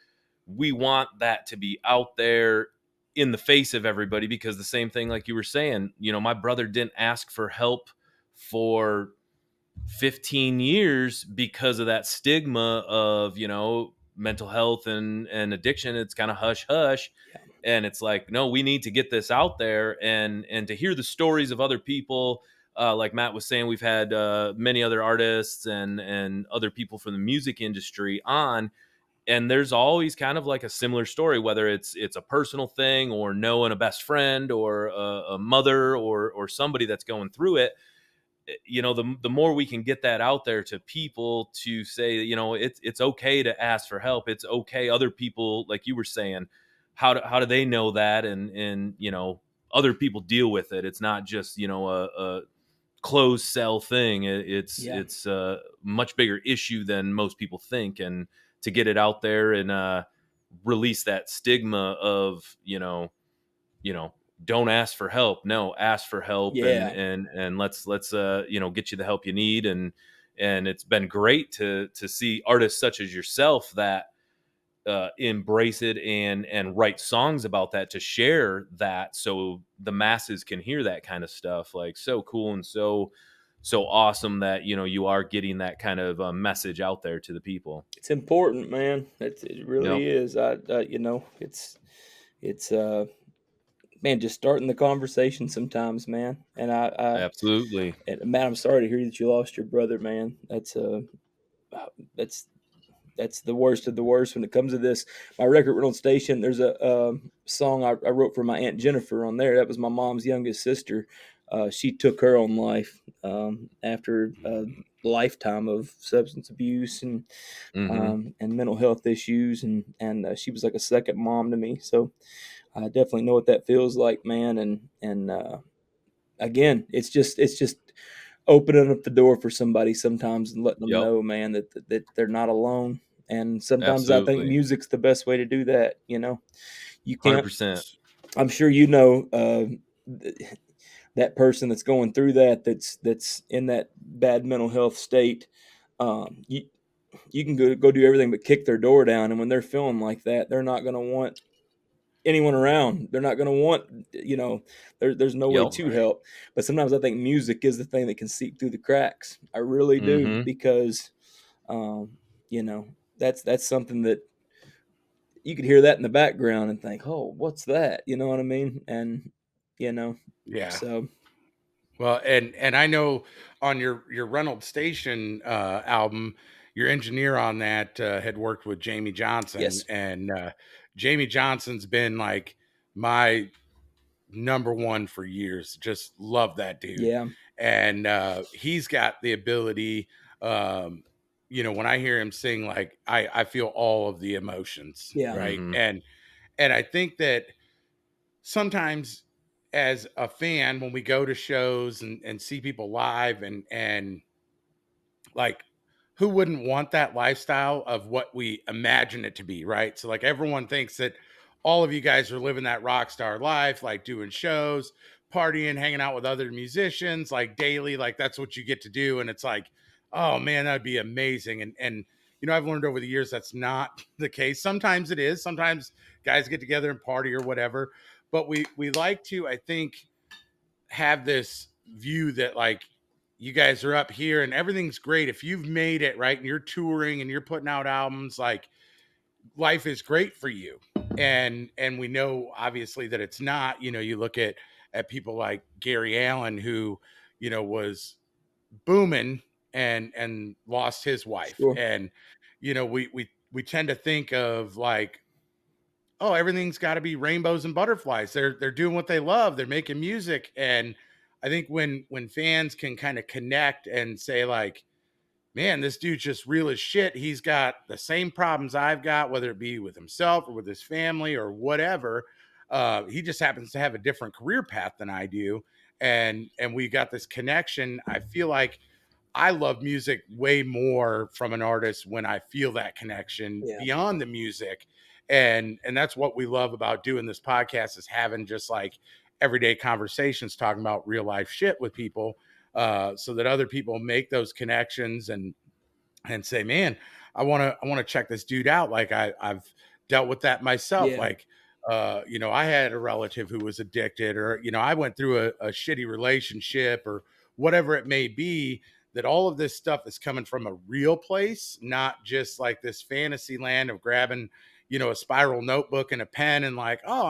we want that to be out there in the face of everybody, because the same thing, like you were saying, my brother didn't ask for help for 15 years because of that stigma of, mental health and addiction. It's kind of hush hush. Yeah. And it's like, no, we need to get this out there, and to hear the stories of other people. Like Matt was saying, we've had many other artists and other people from the music industry on, and there's always kind of like a similar story, whether it's a personal thing, or knowing a best friend, or a mother, or somebody that's going through it. The more we can get that out there to people, to say, it's okay to ask for help. It's okay. Other people, like you were saying, how do they know that? And other people deal with it. It's not just, a closed cell thing. Yeah. It's a much bigger issue than most people think. And to get it out there and release that stigma of, you know don't ask for help. No, ask for help, and Yeah. and let's get you the help you need. And it's been great to see artists such as yourself that embrace it and write songs about that, to share that, so the masses can hear that kind of stuff. Like, so cool, and so awesome that you are getting that kind of message out there to the people. It's important, man. It Yep. really is. It's man, just starting the conversation sometimes, man. And Absolutely. and Matt, I'm sorry to hear that you lost your brother, man. Uh, that's that's the worst of the worst when it comes to this. My record rental station, there's a song I wrote for my aunt Jennifer on there. That was my mom's youngest sister. She took her own life after a lifetime of substance abuse Hmm. and mental health issues, and she was like a second mom to me. So I definitely know what that feels like, man. And again, it's just opening up the door for somebody sometimes and letting them Yep. know, man, that they're not alone. And sometimes I think Absolutely. music's the best way to do that. You know, you can't. 100%. I'm sure you know that person that's going through that, that's in that bad mental health state. You can go do everything but kick their door down, and when they're feeling like that, they're not going to want anyone around. They're not going to want, there's no way Yep. to Right. help. But sometimes I think music is the thing that can seep through the cracks. I really do, Hmm. because um, that's something that you could hear that in the background and think, oh, what's that? You know what I mean? And you know, Yeah. so Well, and I know on your Reynolds Station album, your engineer on that had worked with Jamie Johnson, yes, and Jamie Johnson's been like my number one for years. Just love that dude, yeah, and he's got the ability. Um, when I hear him sing, like I feel all of the emotions, yeah, right? Hmm. And I think that sometimes as a fan, when we go to shows and see people live and like, who wouldn't want that lifestyle of what we imagine it to be, right? So like everyone thinks that all of you guys are living that rock star life, like doing shows, partying, hanging out with other musicians, like daily, like that's what you get to do. And it's like, oh man, that'd be amazing. And I've learned over the years that's not the case. Sometimes it is. Sometimes guys get together and party or whatever. But we like to, I think, have this view that like you guys are up here and everything's great if you've made it, right, and you're touring and you're putting out albums, like life is great for you. And we know obviously that it's not. You look at people like Gary Allen, who was booming and lost his wife. sure, And we tend to think of like, oh, everything's got to be rainbows and butterflies. They're doing what they love. They're making music. And I think when fans can kind of connect and say like, man, this dude's just real as shit. He's got the same problems I've got, whether it be with himself or with his family or whatever. He just happens to have a different career path than I do. And we got this connection. I feel like I love music way more from an artist when I feel that connection yeah, beyond the music. And that's what we love about doing this podcast, is having just like everyday conversations, talking about real life shit with people, so that other people make those connections and say, man, I want to check this dude out. Like I've dealt with that myself. yeah, Like, I had a relative who was addicted, or, I went through a shitty relationship or whatever it may be, that all of this stuff is coming from a real place, not just like this fantasy land of grabbing, a spiral notebook and a pen and like, oh,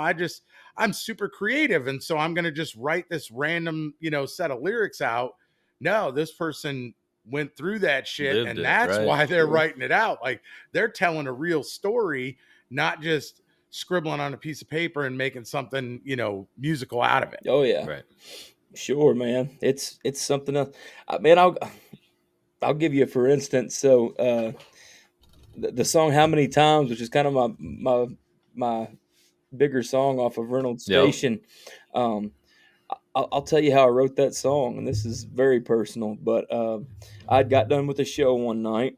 I'm super creative. And so I'm going to just write this random, set of lyrics out. No, this person went through that shit, Lived and it, that's right? why they're sure, writing it out. Like, they're telling a real story, not just scribbling on a piece of paper and making something, musical out of it. oh yeah, Right. sure, man. It's something else. Man, I'll give you a for instance. So the song "How Many Times," which is kind of my bigger song off of Reynolds Yep. Station. Um, I'll tell you how I wrote that song, and this is very personal. But I'd got done with the show one night.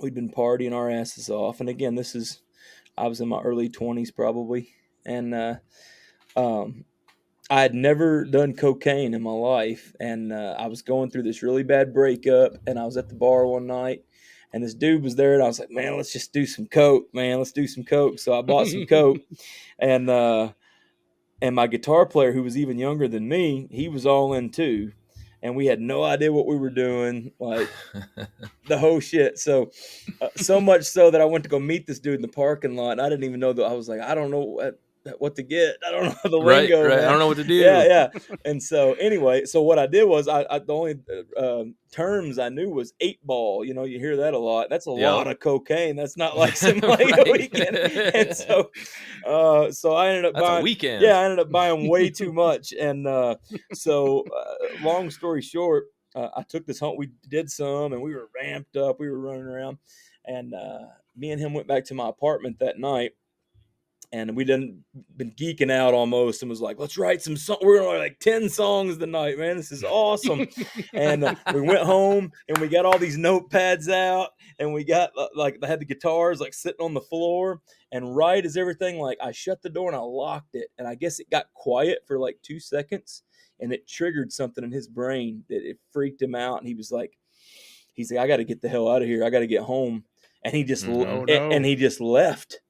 We'd been partying our asses off, and again, I was in my early 20s probably, and um, I had never done cocaine in my life, and I was going through this really bad breakup, and I was at the bar one night. And this dude was there, and I was like, "Man, let's just do some coke, man. Let's do some coke." So I bought some coke, and my guitar player, who was even younger than me, he was all in too, and we had no idea what we were doing, like the whole shit. So so much so that I went to go meet this dude in the parking lot, and I didn't even know that. I was like, I don't know what. what to get. I don't know the Right, lingo, right. I man. don't know what to Yeah, do. yeah. And so anyway, so what I did was the only terms I knew was 8 ball. You know, you hear that a lot. That's a lot Yep. of cocaine. That's not like some like a Right. weekend. And so I ended up That's a buying. weekend. Yeah, I ended up buying way too much. And long story short, I took this home. We did some, and we were ramped up. We were running around, and me and him went back to my apartment that night, and we done been geeking out almost, and was like, let's write some song. We're gonna write like 10 songs tonight, man. This is awesome. And we went home, and we got all these notepads out, and we got like I had the guitars like sitting on the floor, and right as everything, like I shut the door and I locked it, and I guess it got quiet for like 2 seconds, and it triggered something in his brain that it freaked him out, and he's like, I got to get the hell out of here. I got to get home. And Mhm. Oh no. he just left.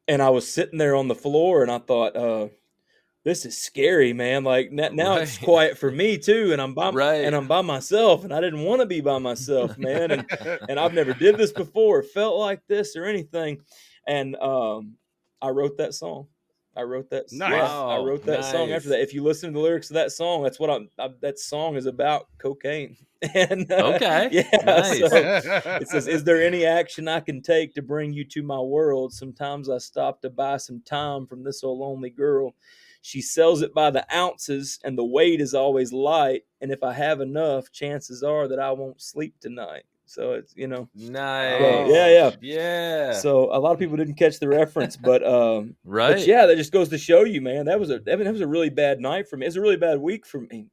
And I was sitting there on the floor, and I thought, this is scary, man. Like now it's Right. quiet for me too, and Right. I'm by myself, and I didn't want to be by myself, man. And I've never did this before, felt like this or anything. And I wrote that song. Nice. I Wow, wrote that song after nice. that. If you listen to the lyrics of that song, that's what that song is about, cocaine. And Okay, yeah, nice. so it says, is there any action I can take to bring you to my world? Sometimes I stop to buy some time from this old lonely girl. She sells it by the ounces, and the weight is always light. And if I have enough, chances are that I won't sleep tonight. So it's, so yeah, Oh, yeah. Nice. Yeah. So a lot of people didn't catch the reference, but Right. yeah, that just goes to show you, man. That was a really bad night for me. It was a really bad week for me.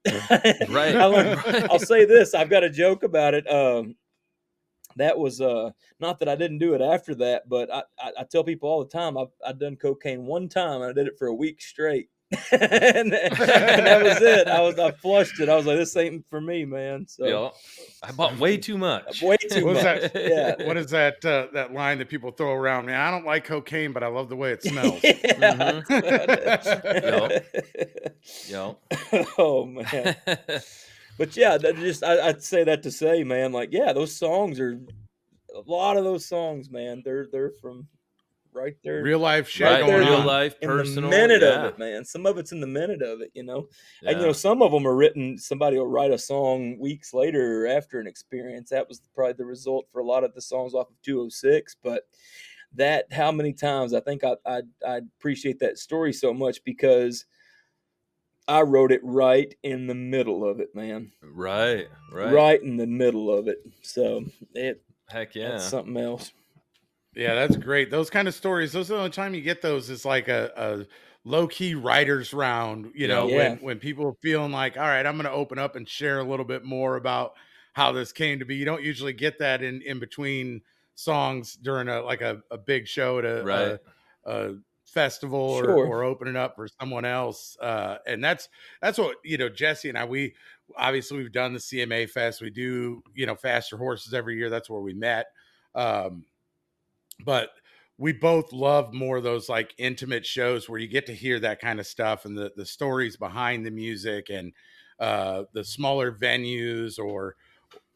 Right. I'll Right. say this: I've got a joke about it. That was not that I didn't do it after that, but I tell people all the time I've done cocaine one time, and I did it for a week straight. and that was it. I flushed it. I was like, this ain't for me, man. So Yeah. I bought way too much. way too what was that? much. Yeah. What is that line that people throw around? Man, I don't like cocaine, but I love the way it smells. Yeah, Mhm. that's about Yep. it. Yep. Oh man. But yeah, I'd say that to say, man, like, yeah, those songs are a lot of those songs, man. They're from right there, Real life shit right Right. going there Real on. life, in the personal. minute of Yeah. it, man. Some of it's in the minute of it, And Yeah. some of them are written. Somebody will write a song weeks later or after an experience. That was probably the result for a lot of the songs off of 206. But that, how many times I think I appreciate that story so much because I wrote it right in the middle of it, man. Right. Right. Right in the middle of it. So Heck that's yeah. something else. Yeah, that's great. Those kind of stories, those are the only time you get those is like a low key writers round, Yep. Yeah. when people are feeling like, all right, I'm gonna open up and share a little bit more about how this came to be. You don't usually get that in between songs during a big show at Right. a festival Sure. or opening up for someone else. And that's what, Jesse and I, we obviously we've done the CMA Fest. We do, Faster Horses every year. That's where we met. Um, but we both love more of those like intimate shows where you get to hear that kind of stuff and the stories behind the music and the smaller venues or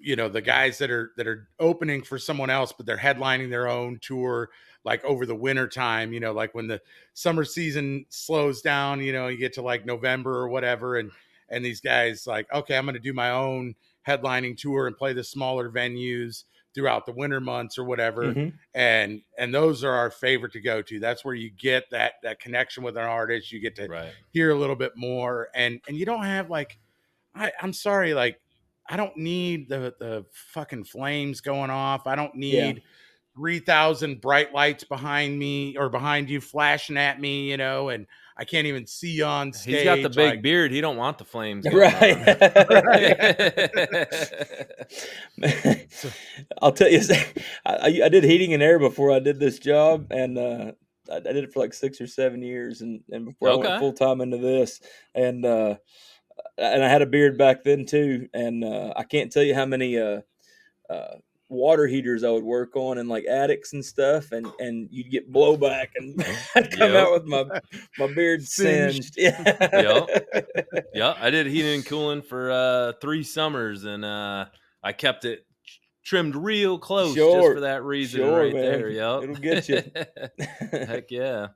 the guys that are opening for someone else but they're headlining their own tour like over the winter time, like when the summer season slows down, you get to like November or whatever, and these guys like, okay, I'm going to do my own headlining tour and play the smaller venues throughout the winter months or whatever. Mm-hmm. And those are our favorite to go to. That's where you get that connection with an artist. You get to Right. hear a little bit more, and you don't have like, I'm sorry, like I don't need the fucking flames going off. I don't Yeah. need 3,000 bright lights behind me or behind you flashing at me, and I can't even see you on He's got the stage. big Like, beard. He don't want the flames going Right. on. so, I'll tell you, I did heating and air before I did this job, and I did it for like 6 or 7 years, and before I went Okay. full time into this, and I had a beard back then too, and I can't tell you how many uh, water heaters I would work on in like attics and stuff, and you'd get blowback, and I'd come out Yep. with my beard Singed. singed. Yeah. Yep. Yeah, I did heating and cooling for 3 summers, and I kept it trimmed real close just for Sure, that reason sure, right there. man. Yep. It'll get you. Heck yeah.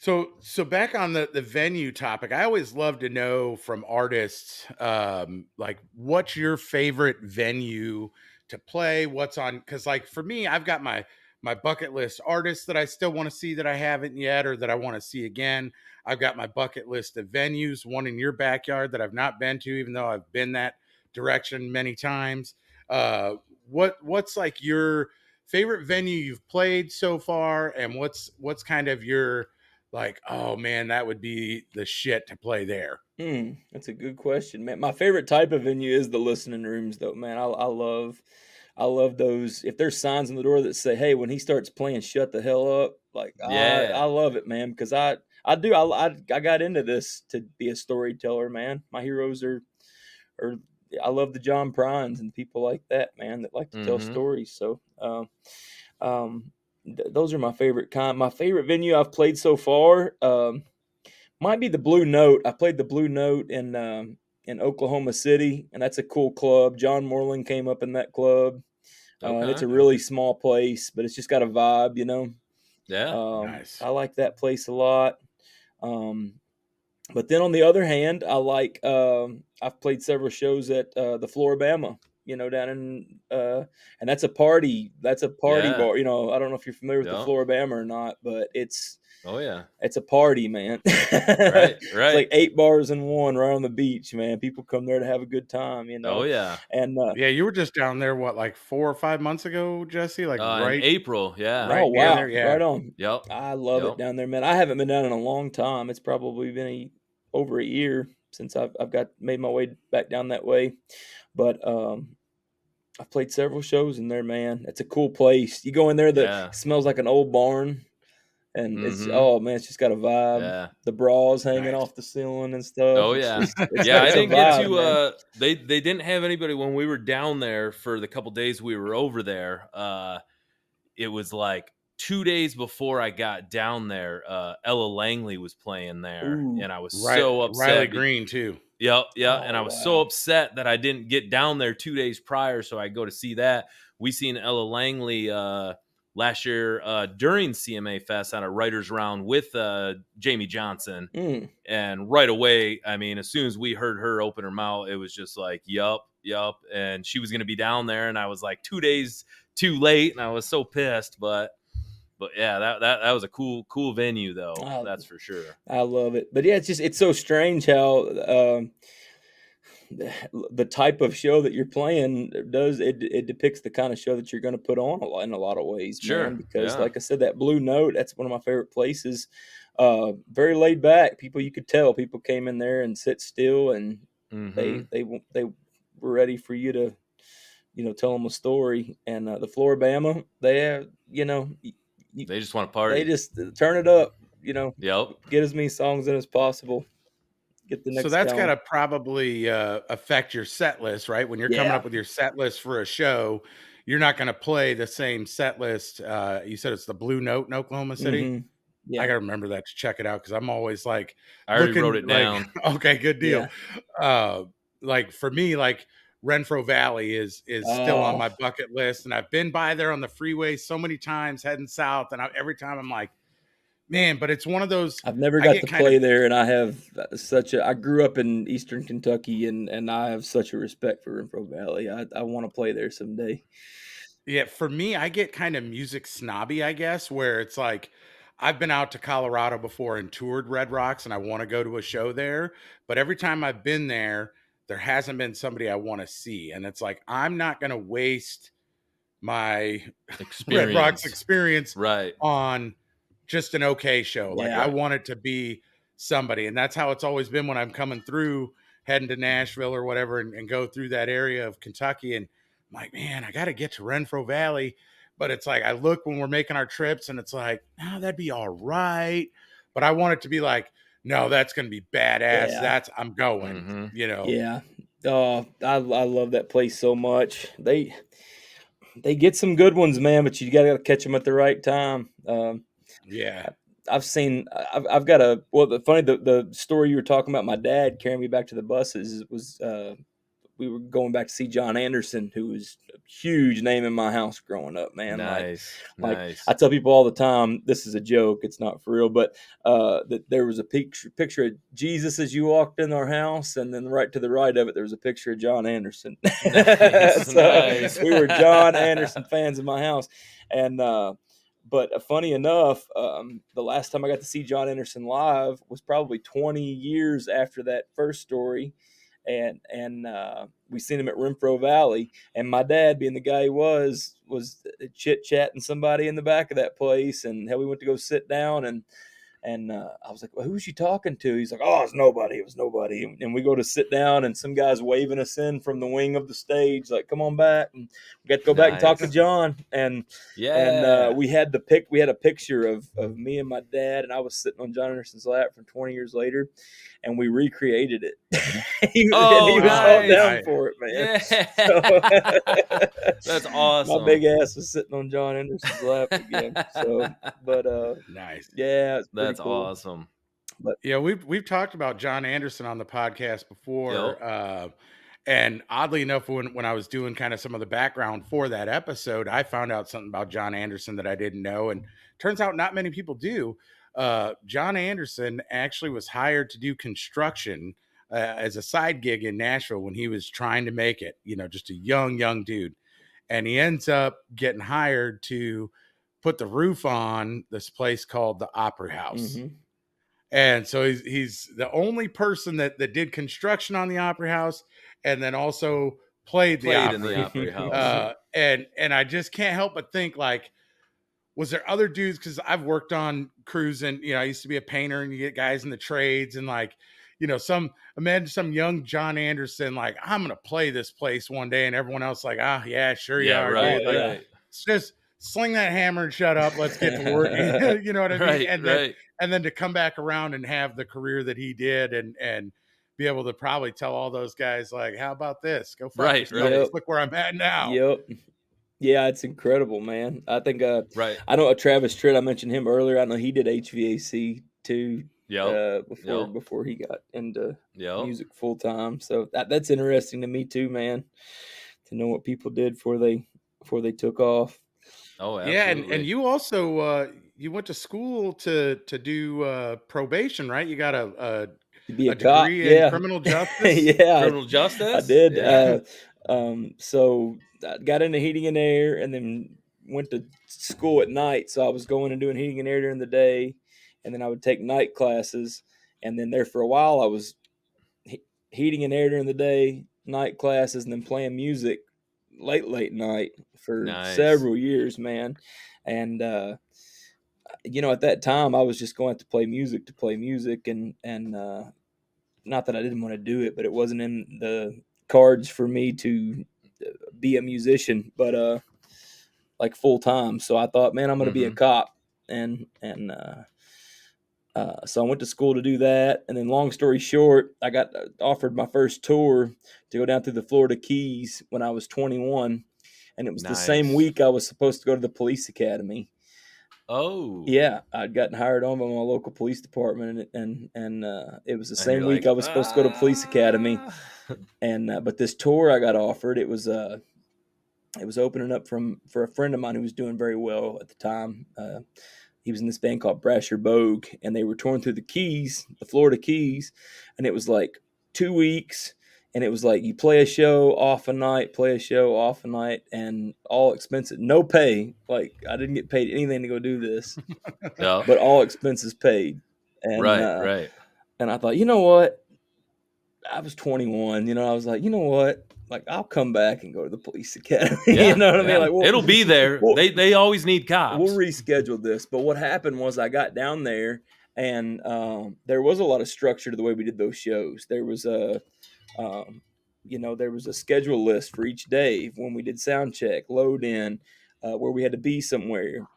So back on the venue topic, I always love to know from artists, like what's your favorite venue to play? What's on? Because like for me, I've got my bucket list artists that I still want to see that I haven't yet or that I want to see again. I've got my bucket list of venues, one in your backyard that I've not been to, even though I've been that direction many times. Uh, what's like your favorite venue you've played so far, and what's kind of your like, oh man, that would be the shit to play there. That's a good question, man. My favorite type of venue is the listening rooms, though, man. I love those. If there's signs on the door that say, "Hey, when he starts playing, shut the hell up," like I Yeah. love it, man, because I got into this to be a storyteller, man. My heroes are I love the John Prynes and people like that, man, that like to tell Mhm. stories. So, um, those are my favorite kind. My favorite venue I've played so far. Might be the Blue Note. I played the Blue Note in Oklahoma City, and that's a cool club. John Moreland came up in that club. It's Okay. a really Okay. small place, but it's just got a vibe, you know. Yeah. Nice. I like that place a lot. Um, but then on the other hand, I've played several shows at the Floribama, you know, down in and that's a party. That's a party Yeah. bar. You know, I don't know if you're familiar with the Yep. Floribama or not, but Oh, yeah. it's a party, man. Right, It's right. like 8 bars in one right on the beach, man. People come there to have a good time, you Oh, know? yeah. And, Yeah, you were just down there, what, like 4 or 5 months ago, Jesse? Like In right, April, yeah. oh, right near wow, there. Yeah. right on. Yep. I love it Yep. down there, man. I haven't been down in a long time. It's probably been over a year since I've got made my way back down that way. But, I've played several shows in there, man. It's a cool place. You go in there, it Yeah. smells like an old barn. And it's Mhm. oh, man, it's just got a vibe. Yeah. The bras hanging Nice. off the ceiling and stuff. Oh, It's yeah. just Yeah, I it's a didn't get vibe, to, man. they didn't have anybody when we were down there for the couple days we were over there. It was, like, 2 days before I got down there, Ella Langley was playing there, Ooh. and I was Right, so Riley upset. Green too. Yep, yeah, and Oh, I was so wow. upset that I didn't get down there 2 days prior so I go to see that. We seen Ella Langley, last year, during CMA Fest on a writers round with, Jamie Johnson, Mm. and right away, I mean, as soon as we heard her open her mouth, it was just like, "Yup, yup," and she was gonna be down there, and I was, like, 2 days too late, and I was so pissed, but yeah, that was a cool venue, though, I that's for sure. I love it. But, yeah, it's so strange how, the type of show that you're playing it depicts the kind of show that you're gonna put on in a lot of ways, man, Sure, because yeah. like I said, that Blue Note, that's one of my favorite places. Very laid back. People you could tell people came in there and sit still, and Mhm. they were ready for you to, you know, tell them a story. And, the Floribama, they, you know, y They just wanna they party. just turn it up, you know, Yep. get as many songs in as possible, get the So next that's going. gotta probably affect your set list, right? When you're coming Yeah. up with your set list for a show, you're not gonna play the same set list. You said it's the Blue Note in Oklahoma City. Mhm. I Yeah. gotta remember that to check it out because I'm always like I already wrote looking it like, down. okay, good deal. Yeah. Uh, like for me, like Renfro Valley is still on Oh, my bucket list, and I've been by there on the freeway so many times heading south, and every time I'm like, man, but it's one of those. I've never I got get to kind of play there, and I have I grew up in Eastern Kentucky, and I have such a respect for Renfro Valley. I wanna play there someday. Yeah, for me, I get kind of music snobby, I guess, where it's like I've been out to Colorado before and toured Red Rocks and I want to go to a show there, but every time I've been there, there hasn't been somebody I want to see. And it's like I'm not going to waste my Red Rocks Experience. experience Right. on just an okay show. Like I Yeah. Right. want it to be somebody. And that's how it's always been when I'm coming through, heading to Nashville or whatever, and go through that area of Kentucky. And I'm like, man, I got to get to Renfro Valley. But it's like, I look when we're making our trips and it's like, oh, that'd be all right. But I want it to be like, no, that's going to be badass. Yeah. I'm going, Mhm. you know? Yeah. Oh, I love that place so much. They get some good ones, man, but you gotta catch them at the right time. Yeah. I've seen I've got the story you were talking about my dad carrying me back to the buses was, we were going back to see John Anderson, who was a huge name in my house growing up, man. Nice, Like nice. I tell people all the time, this is a joke, it's not for real, but that there was a picture of Jesus as you walked in our house, and then right to the right of it, there was a picture of John Anderson. Nice, So nice. we were John Anderson fans in my house, and but funny enough, the last time I got to see John Anderson live was probably 20 years after that first story, and we seen him at Renfro Valley. And my dad, being the guy he was chit chatting somebody in the back of that place, and hell, we went to go sit down, and I was like, well, who's you talking to? He's like, oh, it was nobody. It was nobody. And we go to sit down, and some guy's waving us in from the wing of the stage, like, come on back. And we got to go back and talk to Nice. John. And Yeah. we had a picture of me and my dad, and I was sitting on John Anderson's lap from 20 years later, and we recreated it. he Oh, was all nice. down for it, man. Yeah. That's My awesome. big ass was sitting on John Anderson's lap again. So, but Nice. yeah, it's pretty That's cool. awesome. But Yeah, we've talked about John Anderson on the podcast before. Yep. And oddly enough, when I was doing kind of some of the background for that episode, I found out something about John Anderson that I didn't know. And turns out not many people do. John Anderson actually was hired to do construction as a side gig in Nashville when he was trying to make it, just a young dude. And he ends up getting hired to put the roof on this place called the Opera House. mhm. And so he's the only person that did construction on the Opera House, and then also played the Played in the Opry. Opry House. And I just can't help but think, like, was there other dudes? Because I've worked on crews, and I used to be a painter, and you get guys in the trades, and like, imagine some young John Anderson, like, I'm gonna play this place one day, and everyone else like, yeah, sure you Yeah, are, right, dude. Like, right. it's just sling that hammer and shut up. Let's get to work. You know what I mean? Right, And right. then to come back around and have the career that he did, and be able to probably tell all those guys, like, how about this? Go fuck Right, yourself. right. Let's look where I'm at now. Yep. Yeah, it's incredible, man. I think Right. I know Travis Tritt, I mentioned him earlier. I know he did HVAC too Yep. before he got into Yep. music full time. So that's interesting to me too, man. To know what people did before they took off. Oh, Yeah, absolutely. and you also you went to school to do probation, right? You got To be a cop, degree in yeah. criminal justice. Yeah, Criminal I justice? did. Yeah. So I got into heating and air, and then went to school at night. So I was going and doing heating and air during the day, and then I would take night classes. And then there for a while, I was heating and air during the day, night classes, and then playing music late night for Nice. several years, man. And at that time, I was just going to play music, and not that I didn't want to do it, but it wasn't in the cards for me to be a musician, but like full time. So I thought, man, I'm going to be a Mhm. cop, and so I went to school to do that. And then, long story short, I got offered my first tour to go down through the Florida Keys when I was 21, and it was the same Nice. week I was supposed to go to the police academy. Oh. Yeah, I'd gotten hired on by my local police department, and it was the And same you're week like, I was supposed to go to police academy. "Ah." And but this tour I got offered, it was opening up for a friend of mine who was doing very well at the time. He was in this band called Brasher Bogue, and they were touring through the Keys, the Florida Keys, and it was like 2 weeks, and it was like you play a show off a night, play a show off a night, and all expenses, no pay. Like I didn't get paid anything to go do this, Yep. but all expenses paid. And Right. and I thought, you know what? I was 21. I was like, you know what? Like I'll come back and go to the police academy. Yeah. You know what I mean? yeah. Like It'll be there. we'll, They always need we'll cops. reschedule this. But what happened was I got down there, and there was a lot of structure to the way we did those shows. There was there was a schedule list for each day when we did sound check, load in, where we had to be somewhere.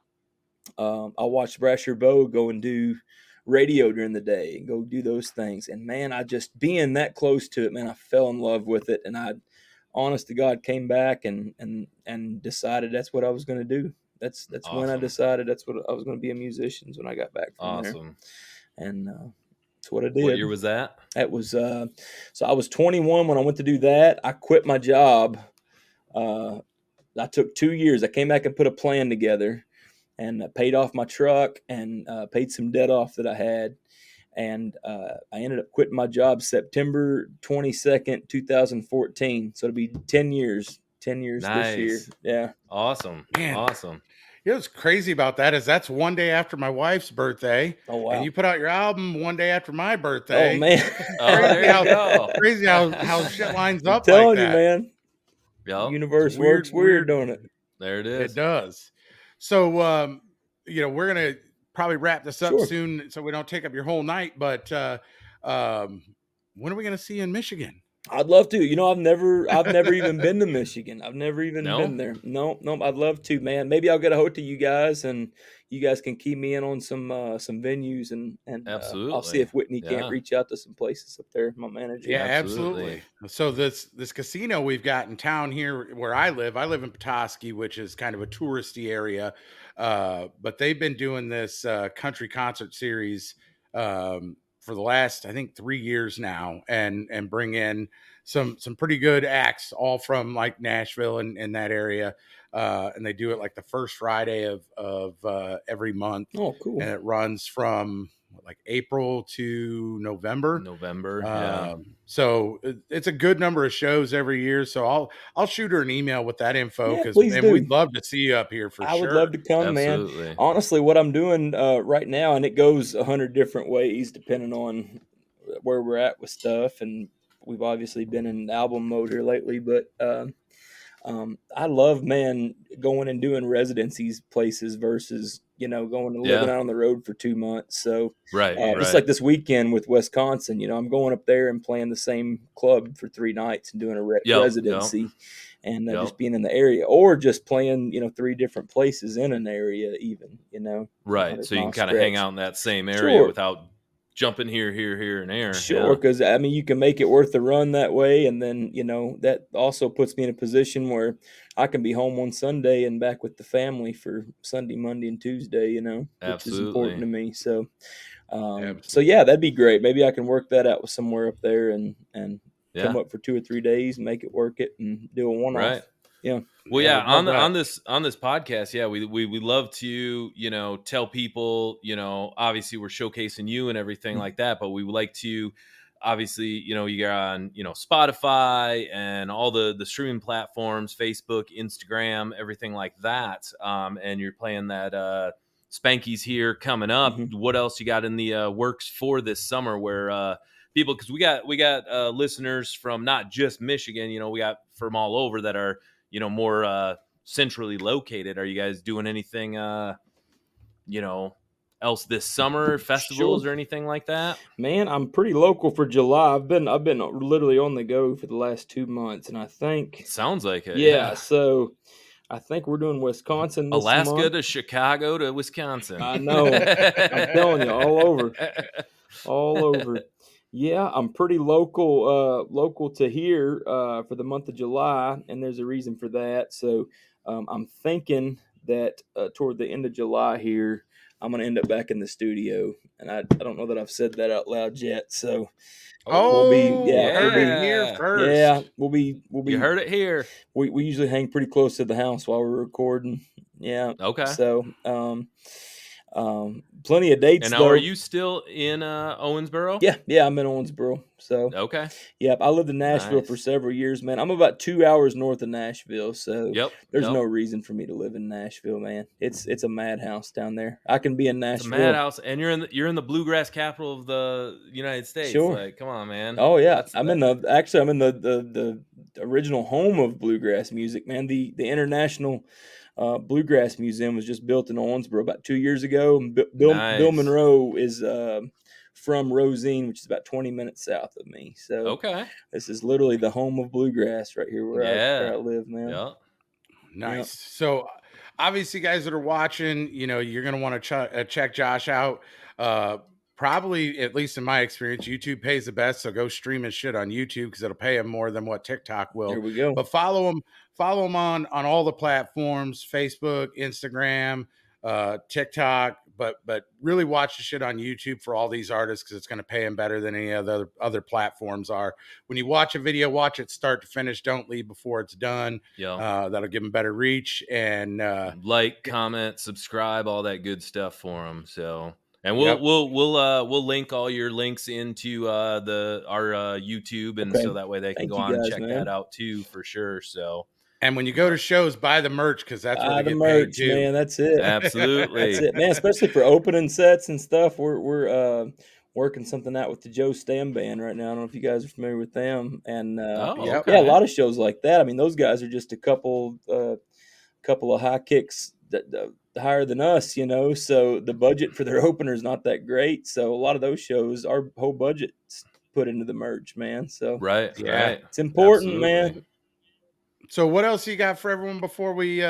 I watched Brasher Bowe go and do radio during the day and go do those things. And man, I just being that close to it, man, I fell in love with it. And I, honest to God, came back and decided that's what I was going to do. That's when I Awesome. decided that's what I was going to be a musician when I got back from there. Awesome. And That's what I What did. year was that? That was so I was 21 when I went to do that. I quit my job. Uh, I took 2 years. I came back and put a plan together, and paid off my truck, and paid some debt off that I had. And I ended up quitting my job September 22nd, 2014. So it'll be 10 years. 10 years this year. Nice. Yeah. Awesome. Man, Awesome. you know what's crazy about that is that's one day after my wife's birthday, Oh and wow. you put out your album one day after my Oh birthday. man. Oh, there you go. Crazy how shit lines I'm up like telling you, that. man. Yep. It's Universe weird, works weird, weird. don't it? There it It is. does. So, we're gonna probably wrap this up Sure. soon, so we don't take up your whole night. But um, when are we gonna see you in Michigan? I'd love to. I've never even been to Michigan. I've never even No? been there. No, no, I'd love to, man. Maybe I'll get a hold to you guys, and you guys can key me in on some venues, and I'll see Absolutely. if Whitney can't Yeah. reach out to some places up there. My manager. Yeah, Absolutely. absolutely. So this casino we've got in town here where I live in Petoskey, which is kind of a touristy area. But they've been doing this country concert series for the last, I think, 3 years now, and bring in some pretty good acts, all from like Nashville and that area. And they do it like the first Friday of every month, Oh, cool. and it runs from like April to November. November. Yeah. So it's a good number of shows every year. So I'll shoot her an email with that info, Yeah, because please and we'd do. love to see you up here for I would love sure. to come, man. Absolutely. Honestly, what I'm doing right now, and it goes 100 different ways depending on where we're at with stuff, and we've obviously been in album mode here lately, but I love, man, going and doing residencies places versus going and living Yeah. out on the road for 2 months. So Right. just Right. like this weekend with Wisconsin, I'm going up there and playing the same club for 3 nights and doing a Yep. Yep. residency, and Yep. just being in the area, or just playing 3 different places in an area, even Right. 100 So you can mile kind of hang stretch. out in that same area Sure. without jumping here, and there. Sure, Yeah. because I mean, you can make it worth the run that way, and then that also puts me in a position where I can be home on Sunday and back with the family for Sunday, Monday, and Tuesday. Which is important Absolutely. to me. So Absolutely. yeah, that'd be great. Maybe I can work that out with somewhere up there, and come Yeah. up for 2 or 3 days, make it work it, and do a one Right. off. Yeah. Well, Yeah, yeah, we'd love that. on this podcast, yeah, we love to tell people, obviously we're showcasing you and everything like that, but we would like to obviously you're on Spotify and all the streaming platforms, Facebook, Instagram, everything like that, and you're playing that Spanky's here coming up. Mhm. What else you got in the works for this summer where people, because we got listeners from not just Michigan, we got from all over that are more centrally located. Are you guys doing anything else this summer, Sure. festivals or anything like that? Man, I'm pretty local for July. I've been literally on the go for the last 2 months, and I think, Sounds like it, yeah. yeah. So I think we're doing Wisconsin this Alaska month. to Chicago to Wisconsin. I know. I'm telling you, all over, all over. Yeah, I'm pretty local to here for the month of July, and there's a reason for that. So I'm thinking that toward the end of July here, I'm gonna end up back in the studio, and I don't know that I've said that out loud yet. So we'll be, Oh, yeah, we'll heard it be, here Yeah. yeah, first. we'll You be. heard it here. We usually hang pretty close to the house while we're recording. Yeah. Okay. So plenty of dates And now are though. you still in Owensboro? Yeah, I'm in Owensboro. So Okay. yeah, I lived in Nashville for Nice. several years, man. I'm about 2 hours north of Nashville, so Yep. there's Yep. no reason for me to live in Nashville, man. It's a madhouse down there. I can be in It's a Nashville. madhouse, and you're in the bluegrass capital of the United States. Sure. Like, come on, man. Oh yeah, That's I'm that. in the original home of bluegrass music, man. The International Bluegrass Museum was just built in Owensboro about 2 years ago. And Bill Nice. Monroe is from Rosine, which is about 20 minutes south of me. So Okay. this is literally the home of bluegrass right here where Yeah. I live, man. Yeah. Yeah. Nice. So obviously, guys that are watching, you're going to want to check Josh out. Uh, Probably, at least in my experience, YouTube pays the best. So go stream his shit on YouTube, because it'll pay him more than what TikTok There will. we go. But follow him on all the platforms: Facebook, Instagram, TikTok. but really watch the shit on YouTube for all these artists because it's going to pay them better than any other platforms are. When you watch a video, watch it start to finish. Don't leave before it's done. Yeah. That'll give them better reach and like, comment, subscribe, all that good stuff for them. So, and Yep. we'll link all your links into our YouTube, and Okay. so that way they can Thank go you on and guys, check man. that out too, for sure. So, And when you go to shows, buy the merch because that's where they The get merch, paid too. man. That's it. absolutely. That's it, man. Especially for opening sets and stuff. We're working something out with the Joe Stam band right now. I don't know if you guys are familiar with them. And Oh, Yep. yeah, a okay. lot of shows like that. I mean, those guys are just a couple of high kicks that higher than us, you know. So the budget for their opener is not that great. So a lot of those shows, our whole budget's put into the merch, man. So Right, Yeah. right. it's important, Absolutely. man. So what else you got for everyone before we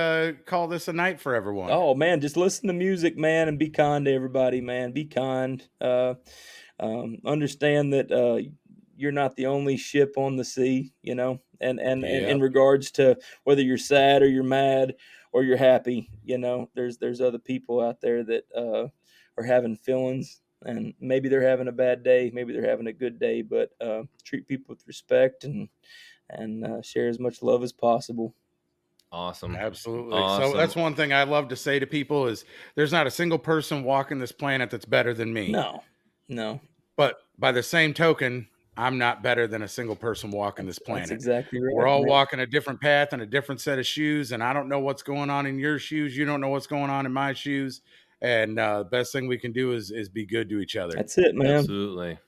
call this a night for everyone? Oh man, just listen to music, man, and be kind to everybody, man. Be kind. Understand that you're not the only ship on the sea, you know. And Yep. in regards to whether you're sad or you're mad or you're happy, you know, there's other people out there that are having feelings, and maybe they're having a bad day, maybe they're having a good day, but treat people with respect and share as much love as possible. Awesome. Absolutely. Awesome. So that's one thing I love to say to people is there's not a single person walking this planet that's better than me. No. But by the same token, I'm not better than a single person walking this planet. That's exactly right. We're all man. walking a different path and a different set of shoes. And I don't know what's going on in your shoes. You don't know what's going on in my shoes. And the best thing we can do is be good to each other. That's it, man. Absolutely.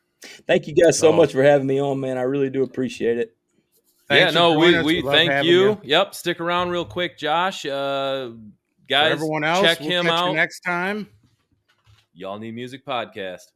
Thank you guys so So- much for having me on, man. I really do appreciate it. Thanks Yeah, for no, joining us. we love thank having you. Yep, stick around real quick, Josh. For Guys, everyone else, check we'll him catch out. you next time. Y'all Need Music podcast.